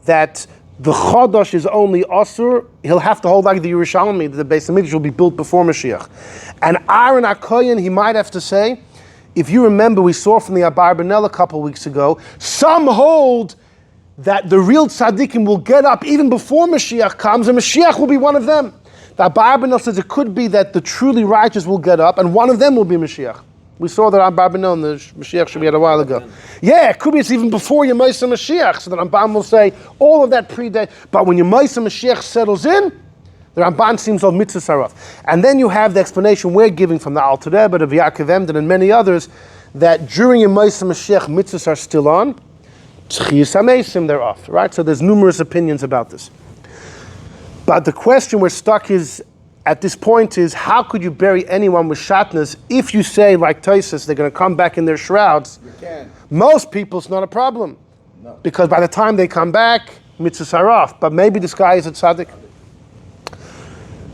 that the Chodosh is only Asur. He'll have to hold like the Yerushalmi, that the Beis Hamikdash will be built before Mashiach. And Aaron HaKohen, he might have to say, if you remember, we saw from the Abarbanel a couple weeks ago, some hold that the real tzaddikim will get up even before Mashiach comes, and Mashiach will be one of them. The Abarbanel says it could be that the truly righteous will get up, and one of them will be Mashiach. We saw that Rambam in the Moshiach should be had a while ago. Yeah, it could be it's even before your Moshe Mashiach, so the Rambam will say all of that predate. But when your Moshe Mashiach settles in, the Ramban seems all mitzvahs are off. And then you have the explanation we're giving from the Alter Rebbe, the Yaakov Emden, and many others, that during your Moshe Mashiach, mitzvahs are still on. Techiyas Hameisim, they're off, right? So there's numerous opinions about this. But the question we're stuck is, at this point is, how could you bury anyone with Shatnez if you say, like Tosfos, they're going to come back in their shrouds? You can. Most people, it's not a problem. No. Because by the time they come back, mitzvahs are off. But maybe this guy is a tzaddik.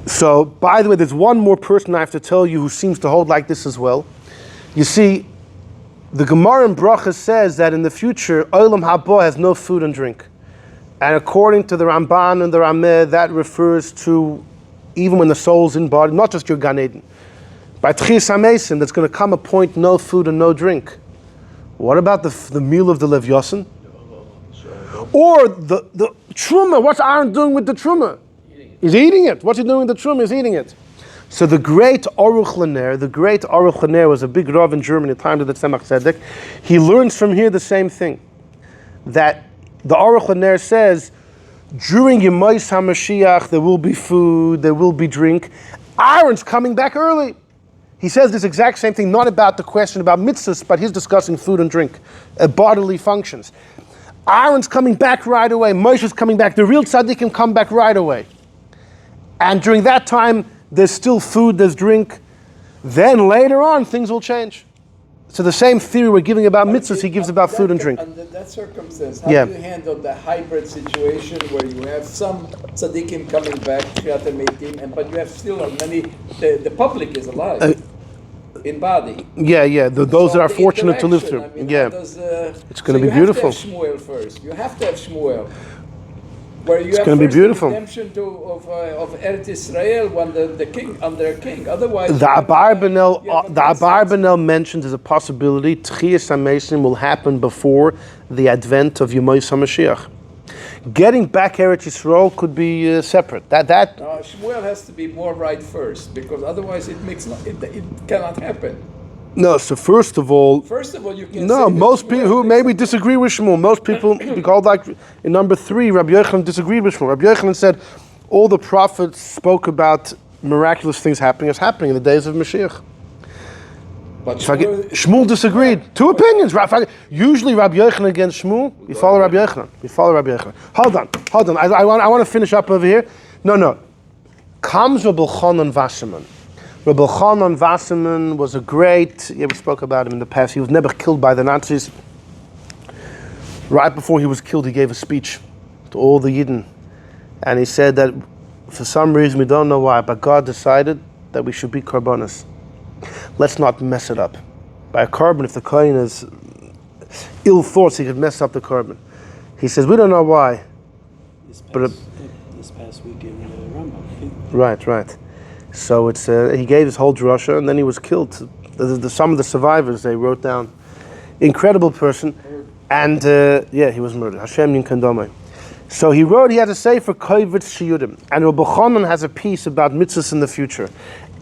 So, by the way, there's one more person I have to tell you who seems to hold like this as well. You see, the Gemara in Brachas says that in the future, Olam Haba has no food and drink. And according to the Ramban and the Rameh, that refers to even when the soul's in body, not just your Gan Eden. By Techiyas Hameisim, there's going to come a point, no food and no drink. What about the meal of the Lev Yosin? Or the Truma, what's Aaron doing with the Truma? He's eating it. What's he doing with the Truma? He's eating it. So the great Aruch LaNer was a big Rav in Germany at the time of the Tzemach Tzedek. He learns from here the same thing. That the Aruch LaNer says, during Yemais HaMashiach, there will be food, there will be drink. Aaron's coming back early. He says this exact same thing, not about the question about mitzvahs, but he's discussing food and drink, bodily functions. Aaron's coming back right away. Moshe's coming back. The real tzaddikim come back right away. And during that time, there's still food, there's drink. Then later on, things will change. So the same theory we're giving about mitzvahs, he gives about food and drink. Under that circumstance, how do you handle the hybrid situation where you have some tzaddikim coming back, but you have still many, the public is alive in body. Those that are fortunate to live through. It's going to be beautiful. You have to have Shmuel first. You have to have Shmuel. Where you it's have going to be beautiful. Redemption of Eretz Israel when the king under a king. Otherwise, the Abarbanel mentions as a possibility Techiyas Hameisim will happen before the advent of Yemais HaMashiach. Getting back Eretz Yisrael could be separate. Shmuel has to be more right first, because otherwise it cannot happen. No, so first of all, you can. No, most people who maybe disagree with Shmuel. Most people, because like in number 3, Rabbi Yochanan disagreed with Shmuel. Rabbi Yochanan said all the prophets spoke about miraculous things happening as happening in the days of Mashiach. But Shmuel disagreed. Two opinions. Usually Rabbi Yochanan against Shmuel. You follow Rabbi Yochanan. Hold on. I want to finish up over here. No. Comes Rabbi Chanan Wasserman. Rabbi Chanan Wasserman was a great, we spoke about him in the past. He was never killed by the Nazis. Right before he was killed, he gave a speech to all the Yidden. And he said that for some reason, we don't know why, but God decided that we should be korbanos. Let's not mess it up. By a korban, if the kohen has ill thoughts, he could mess up the korban. He says, we don't know why. This past week in Rambam. Right. So he gave his whole drasha, and then he was killed. Some of the survivors, they wrote down. Incredible person. And he was murdered. Hashem yin kandamai. So he had a sefer Kovetz Shiyudim. And Rabbi Chanan has a piece about mitzvahs in the future.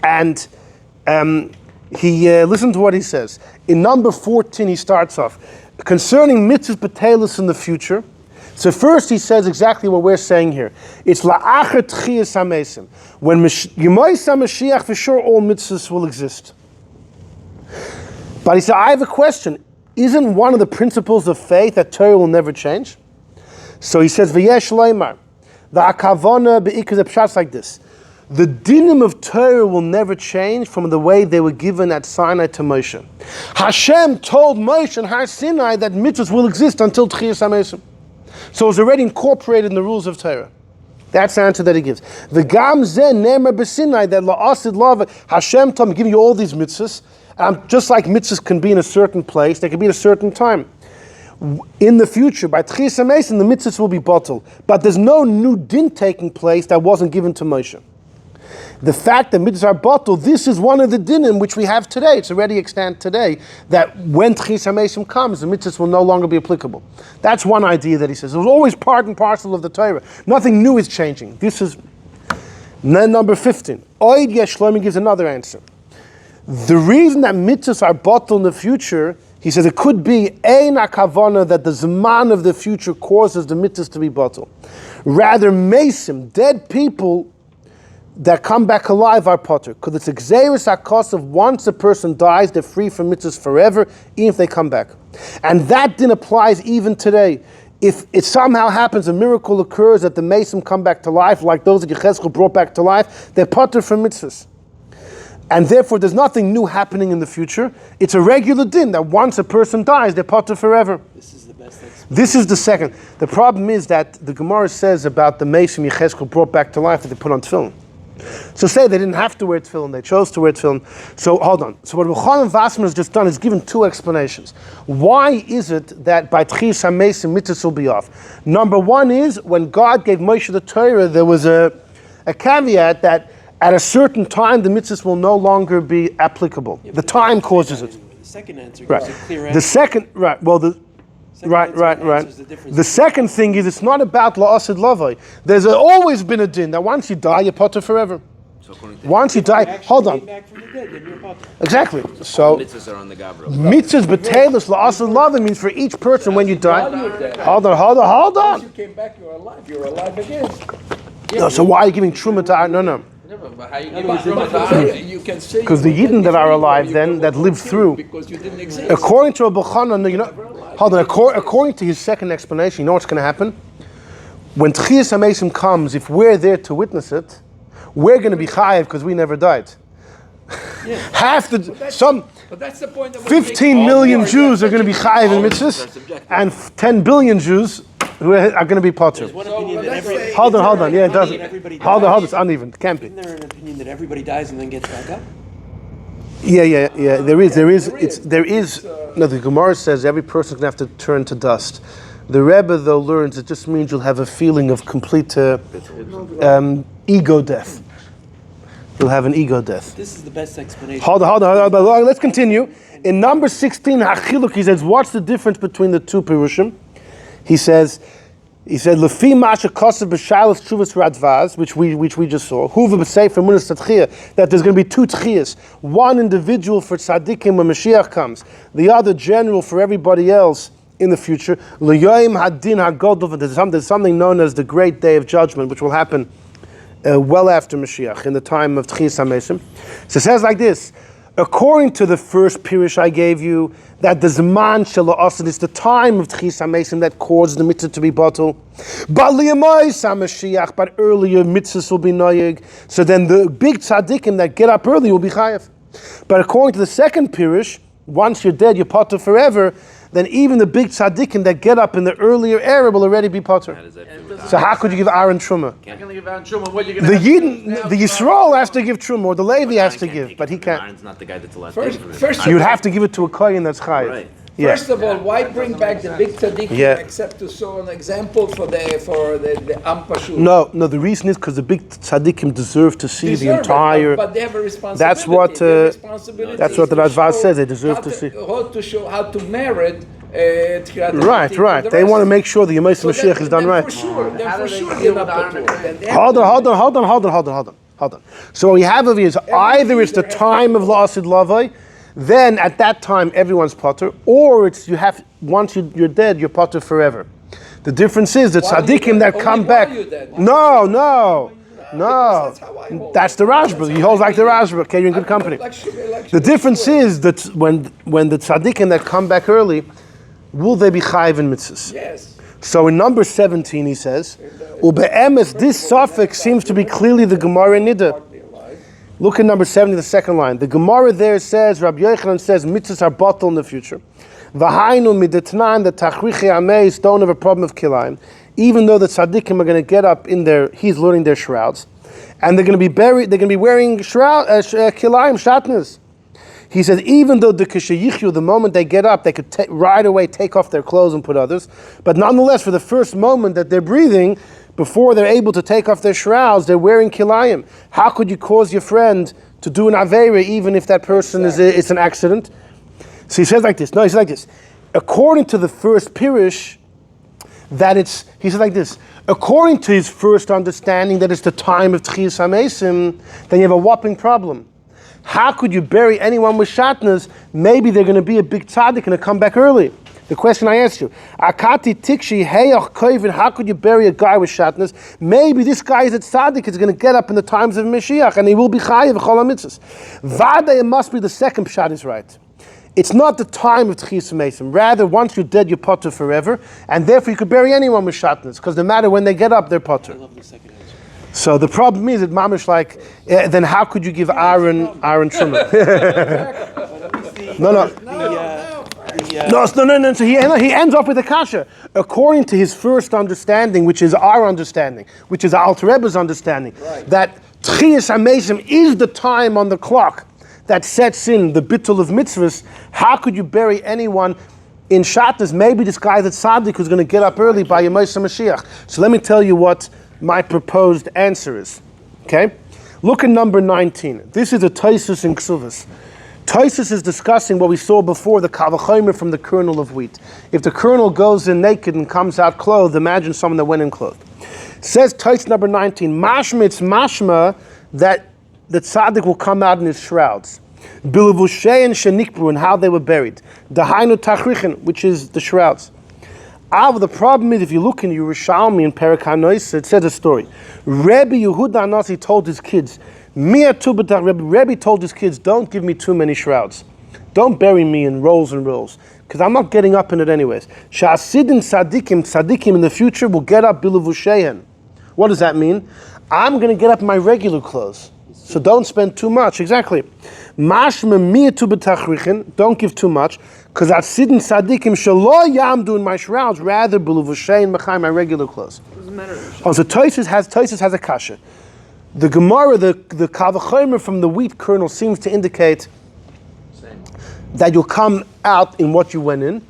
And he listen to what he says. In number 14, he starts off. Concerning mitzvahs b'teilus in the future, so first he says exactly what we're saying here. It's la'achar Techiyas Hameisim. When Yemais HaMashiach, for sure all mitzvahs will exist. But he said, I have a question. Isn't one of the principles of faith that Torah will never change? So he says, V'yesh leimar. The akavana be'ikaz pshat's like this. The dinim of Torah will never change from the way they were given at Sinai to Moshe. Hashem told Moshe and Har Sinai that mitzvahs will exist until Techiyas Hameisim. So it's already incorporated in the rules of Torah. That's the answer that he gives. The gam zen nemer b'Sinai that la'asid lava Hashem told me, give you all these mitzvahs. Just like mitzvahs can be in a certain place, they can be at a certain time. In the future, by Techiyas Hameisim, the mitzvahs will be bottled. But there's no new din taking place that wasn't given to Moshe. The fact that mitzvahs are bottled, this is one of the dinim which we have today. It's already extant today, that when Techiyas Hameisim comes, the mitzvahs will no longer be applicable. That's one idea that he says. It was always part and parcel of the Torah. Nothing new is changing. This is number 15. Oid Yesh Shlomi gives another answer. The reason that mitzvahs are bottled in the future, he says it could be ein hakavana that the zman of the future causes the mitzvahs to be bottled. Rather, mesim, dead people that come back alive are potter. Because it's a gzeiros hakos of once a person dies, they're free from mitzvahs forever, even if they come back. And that din applies even today. If it somehow happens, a miracle occurs that the mesim come back to life, like those that Yechezkel brought back to life, they're potter from mitzvahs. And therefore there's nothing new happening in the future. It's a regular din that once a person dies, they're potter forever. This is the best explanation. This is the second. The problem is that the Gemara says about the mesim Yechezkel brought back to life that they put on tefillin. So say they didn't have to wear tefillin, they chose to wear tefillin. So hold on. So what Chanan Wasserman has just done is given two explanations. Why is it that by Techiyas Hameisim mitzvahs will be off? Number one is when God gave Moshe the Torah, there was a caveat that at a certain time the mitzvahs will no longer be applicable. Yeah, the time causes it. The second answer Right. gives a clear answer. The second, right, well, the Second right, answer right, right. answers the difference. The second thing is it's not about la'asid lavai. There's always been a din that once you die, you're potter forever. So according to Once you die, Actually hold came on. back from the dead, then you're potter. Exactly. So mitzvahs are on the gavra. mitzvahs b'teilus la'asid lavai means for each person when you die. Hold on. Once you came back, you're alive again. No, so why are you giving truma to? No. But how you give it You can say Because the Yidden that are alive then, that lived through, because you didn't exist. according to Rabbi Chanan, hold on. According to his second explanation, you know what's going to happen? When Techiyas Hameisim comes, if we're there to witness it, we're going to be chayiv because we never died. Half the But that's the point. That 15 million Jews are going to be chayiv in mitzvahs, and 10 billion Jews who are going to be potter. There's one opinion that every, Hold on. Yeah, it doesn't. Everybody Hold on. dies. It's uneven. It can't be. Isn't there an opinion that everybody dies and then gets back up? Yeah. There is. No, the Gemara says every person's going to have to turn to dust. The Rebbe, though, learns it just means you'll have a feeling of complete ego death. You'll have an ego death. This is the best explanation. Hold on. Let's continue. In number 16, Hachiluk, he says, what's the difference between the two Pirushim? He said, Lefi Masha Kosev B'Shalos Tshuvas Radvaz, which we just saw. Huva B'Sefer Munas Tzadchiyah, that there's going to be two Techiyas, one individual for tzaddikim when Mashiach comes, the other general for everybody else in the future. L'yoyim Hadin Hagodol, there's something known as the Great Day of Judgment, which will happen well after Mashiach, in the time of Techiyas Hameisim. So it says like this. According to the first Pirush I gave you, that the Zman Shelo Asid is the time of Techiyas Hameisim that causes the mitzvah to be bottled. But Mashiach, but earlier mitzvahs will be noyeg. So then the big tzaddikim that get up early will be chayav. But according to the second Pirush, once you're dead, you're potter forever. Then even the big tzaddikim that get up in the earlier era will already be potter. So how could you give Aaron truma? You're going to give Aaron Truma. What you're The Yidden, the Yisrael has to give truma, or the Levi has to give, but he can't. Aaron's not the guy that's allowed First- to give first it. You'd have to give it to a kohen that's chayiv. Right. Yeah. First of all, why bring back the big tzaddikim except to show an example for the Am Pashut? No. The reason is because the big tzaddikim deserve to see the Deserve it, entire. but they have a responsibility. That's what. Their responsibility That's what the is Radvaz show says. They deserve how to see. How to show how to merit. Right. They want to make sure the Yemais Moshiach is done right. For sure, they're not patur. Hold on. So what we have over here is either it's the time of la'asid lavai, then at that time everyone's potter, or it's once you're dead, you're potter forever. The difference is the tzaddikim that come back. No. That's the Rashba. He holds like the Rashba. Okay, you're in good company. The difference is that when the tzaddikim that come back early, will they be chayiv in mitzvahs? Yes. So in number 17 he says, Ube'emes, this suffix seems to be clearly the Gemara Nida. Look at number 70, the second line. The Gemara there says, Rabbi Yochanan says, mitzvahs are bottled in the future. V'hainu midetnan, the tachrichi ameis don't have a problem of kilayim. Even though the tzaddikim are going to get up in he's learning their shrouds. And they're going to be buried, they're going to be wearing kilayim, Shatnez. He says, even though the kishayichu, the moment they get up, they could right away take off their clothes and put others. But nonetheless, for the first moment that they're breathing, before they're able to take off their shrouds, they're wearing kilayim. How could you cause your friend to do an aveira even if that person it's an accident? So he says like this. No, he says like this. According to the first Pirush, he says like this. According to his first understanding that it's the time of Techiyas Hameisim, then you have a whopping problem. How could you bury anyone with Shatnez? Maybe they're going to be a big tzaddik and come back early. The question I asked you, Akati Tikshi Heyach Koivin, how could you bury a guy with Shatnez? Maybe this guy is a tzaddik, is going to get up in the times of Moshiach and he will be chayiv v'chol mitzvos. Vada, it must be the second pshat is right. It's not the time of Techiyas Hameisim. Rather, once you're dead, you're potter forever, and therefore you could bury anyone with Shatnez, because no matter when they get up, they're potter. I love the second answer. So the problem is that mamish like, then how could you give Aaron Truma? No. So he ends up with a kasha. According to his first understanding, which is our understanding, which is Alter Rebbe's understanding, that Techiyas Hameisim is the time on the clock that sets in the bittul of mitzvahs. How could you bury anyone in Shatnez? Maybe this guy that's tzaddik who's going to get up early by Yemais Mashiach. So let me tell you what my proposed answer is. Okay? Look at number 19. This is a Taisus in Ksuvas. Taisus is discussing what we saw before, the kavachomer from the kernel of wheat. If the kernel goes in naked and comes out clothed, imagine someone that went in clothed. Says Taisus number 19, mashmitz mashma, that the tzaddik will come out in his shrouds. Biluvushay and shenikbru, and how they were buried. Dahainu tachrichin, which is the shrouds. The problem is, if you look in Yerushalmi in Perek HaNois, it says a story. Rebbe Yehuda Anasi told his kids, Rebbe told his kids, don't give me too many shrouds. Don't bury me in rolls and rolls, because I'm not getting up in it anyways. Sha'asidin tzadikim in the future will get up biluvusheyen. What does that mean? I'm going to get up in my regular clothes. So don't spend too much. Exactly. Don't give too much, because Asidin tzadikim shelo yamdu in my shrouds, rather biluvusheyen mechai, my regular clothes. Doesn't matter. So Taisus has a kasha. The Gemara, the kavachomer from the wheat kernel seems to indicate that you'll come out in what you went in,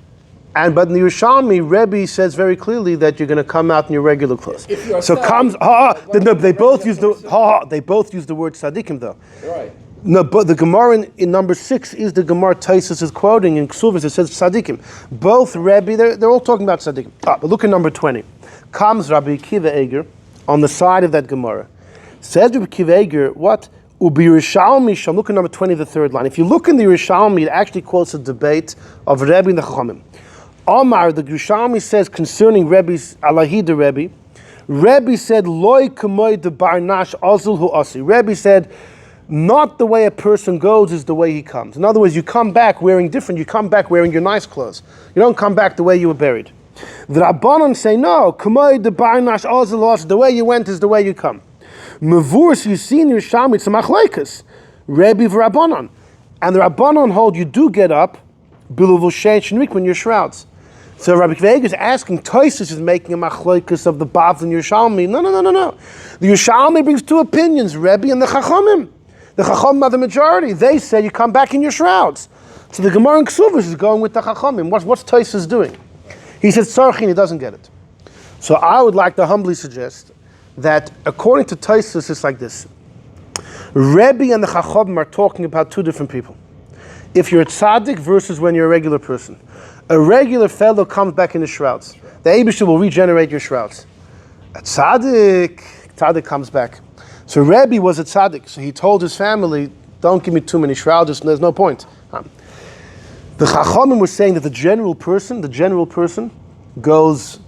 but in the Yerushalmi, Rebbe says very clearly that you're going to come out in your regular clothes. So comes they both use the word tzadikim though. Right. No, but the Gemara in number 6 is the Gemara Taisus is quoting in Ksuvas. It says tzadikim. Both Rebbe, they're all talking about tzadikim. But look at number 20. Comes Rabbi Akiva Eger on the side of that Gemara. Says Rabbi Akiva Eger, what? Ubi Yerushalmi Sham. Look at number 20, the third line. If you look in the Yerushalmi, it actually quotes a debate of Rebbe and the Chachamim. Omar, the Yerushalmi says concerning Rebbe's Alahida Rebbe said, Loi kamoy de barnash azul hu asi. Rebbe said, not the way a person goes is the way he comes. In other words, you come back wearing different. You come back wearing your nice clothes. You don't come back the way you were buried. The Rabbanon say, no, kamoy de barnash azul hu asi. The way you went is the way you come. Mavurs, you see in Yerushalmi, it's a machlekes. Rebbe v'Rabbanon. And the Rabbanon hold you do get up biluvushein when you're shrouds. So Rabbi Akiva Eger is asking, Taisus is making a machlokes of the Bavli and Yerushalmi. No. The Yerushalmi brings two opinions, Rebbe and the Chachamim. The Chachamim are the majority. They say you come back in your shrouds. So the Gemara in Ksuvas is going with the Chachamim. What's Taisus doing? He says, Tzarchin, he doesn't get it. So I would like to humbly suggest that according to Taisus, it's like this. Rebbe and the Chachamim are talking about two different people. If you're a tzaddik versus when you're a regular person. A regular fellow comes back in his shrouds. The Eibusher will regenerate your shrouds. A tzaddik comes back. So Rebbe was a tzaddik, so he told his family, don't give me too many shrouds, there's no point. The Chachamim were saying that the general person goes,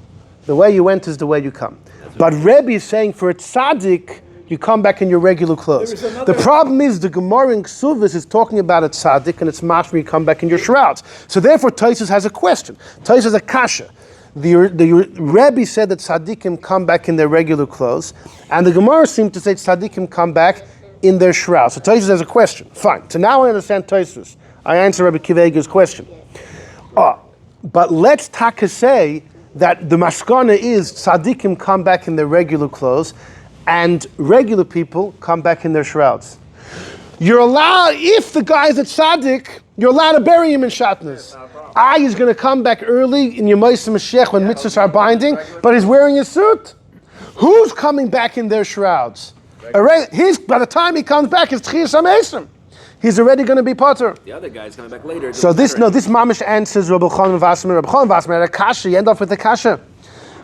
the way you went is the way you come. But Rebbe is saying for a tzaddik, you come back in your regular clothes. The problem is the Gemara in Ksuvas is talking about a tzaddik and it's mashma you come back in your shrouds. So therefore Taisus has a question. Taisus has a kasha. The Rebbe said that tzaddikim come back in their regular clothes, and the Gemara seemed to say tzaddikim come back in their shrouds. So Taisus has a question. Fine. So now I understand Taisus. I answer Rabbi Akiva Eger's question. But let's taka say that the maskana is tzaddikim come back in their regular clothes, and regular people come back in their shrouds. You're allowed, if the guy's a tzaddik, you're allowed to bury him in Shatnez. He's going to come back early in Yemais Mashiach when mitzvahs are binding, but he's wearing a suit. Who's coming back in their shrouds? By the time he comes back, it's Techiyas Hameisim. He's already going to be potter. The other guy's coming back later. So this mamish answers Rabbi Chanan Vasmer. Rabbi Chanan Vasmer had a kasha. You end off with a kasha.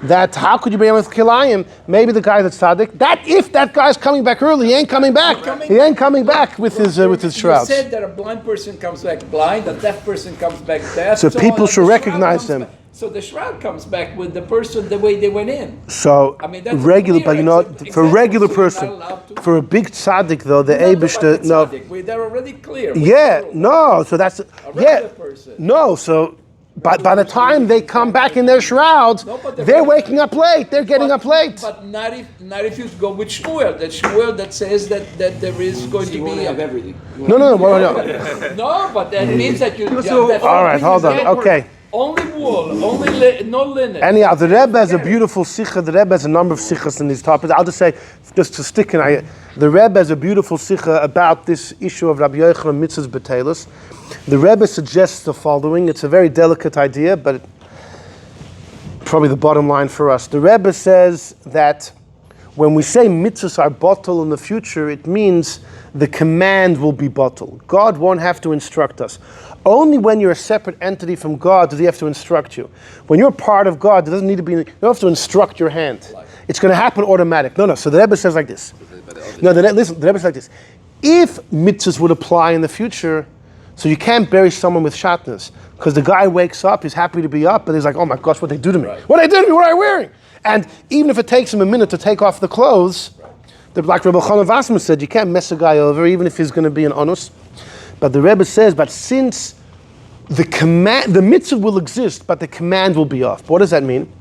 that how could you bury him with kilayim? Maybe the guy that's tzaddik. That if that guy's coming back early, he ain't coming back. He ain't coming back with his shrouds. You said that a blind person comes back blind, a deaf person comes back deaf. So people should recognize him. So the shroud comes back with the person the way they went in. So I mean, that's regular, but for a example, regular so person, for a big tzaddik though, the Eibishter, no. They're already clear. Yeah, no. So that's person. no. So by the time they come back in their shrouds, they're waking up late. They're getting up late. But not if you go with Shmuel. That Shmuel that says that there is going to You want be to have everything. No. No, but that means that you. All right, hold on. Okay. Only wool, no linen. Anyhow, the Rebbe has a beautiful sikha. The Rebbe has a number of sikhas in these topics. I'll just say, just to stick in, the Rebbe has a beautiful sikha about this issue of Rabbi Yochanan Mitzvos B'Teilus. The Rebbe suggests the following. It's a very delicate idea, but probably the bottom line for us. The Rebbe says that when we say mitzvahs are bottle in the future, it means the command will be bottle. God won't have to instruct us. Only when you're a separate entity from God does He have to instruct you. When you're part of God, it doesn't need to be. You don't have to instruct your hand. It's going to happen automatic. No. So the Rebbe says like this. No, listen. The Rebbe says like this. If mitzvahs would apply in the future, so you can't bury someone with Shatnez because the guy wakes up, he's happy to be up, but he's like, oh my gosh, what they do to me? Right. What they do to me? What am I wearing? And even if it takes him a minute to take off the clothes, like Rebbe Chanan Vassman said, you can't mess a guy over, even if he's going to be an onus. But the Rebbe says, but since the mitzvah will exist, but the command will be off. What does that mean?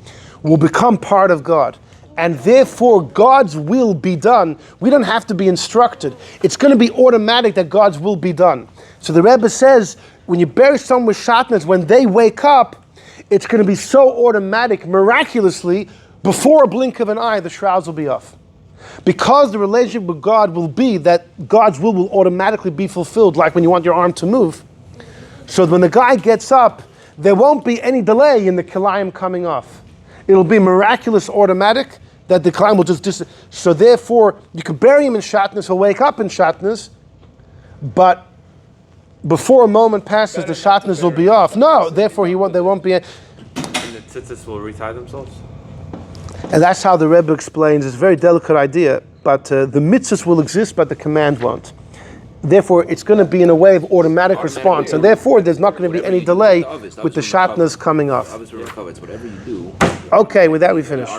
We'll become part of God. And therefore, God's will be done. We don't have to be instructed. It's going to be automatic that God's will be done. So the Rebbe says, when you bury someone with Shatnez, when they wake up, it's going to be so automatic, miraculously, before a blink of an eye, the shrouds will be off. Because the relationship with God will be that God's will automatically be fulfilled, like when you want your arm to move. So when the guy gets up, there won't be any delay in the kilayim coming off. It'll be miraculous, automatic, that the kilayim will just so therefore, you can bury him in Shatnez, he'll wake up in Shatnez, but before a moment passes, the Shatnez will be off. No, therefore there won't be any. And the tzitzis will retie themselves? And that's how the Rebbe explains. It's a very delicate idea, but the mitzvahs will exist, but the command won't. Therefore, it's going to be in a way of automatic response, and therefore there's not going to be any delay with the Shatnez coming off. Whatever you do. Okay, with that we finish.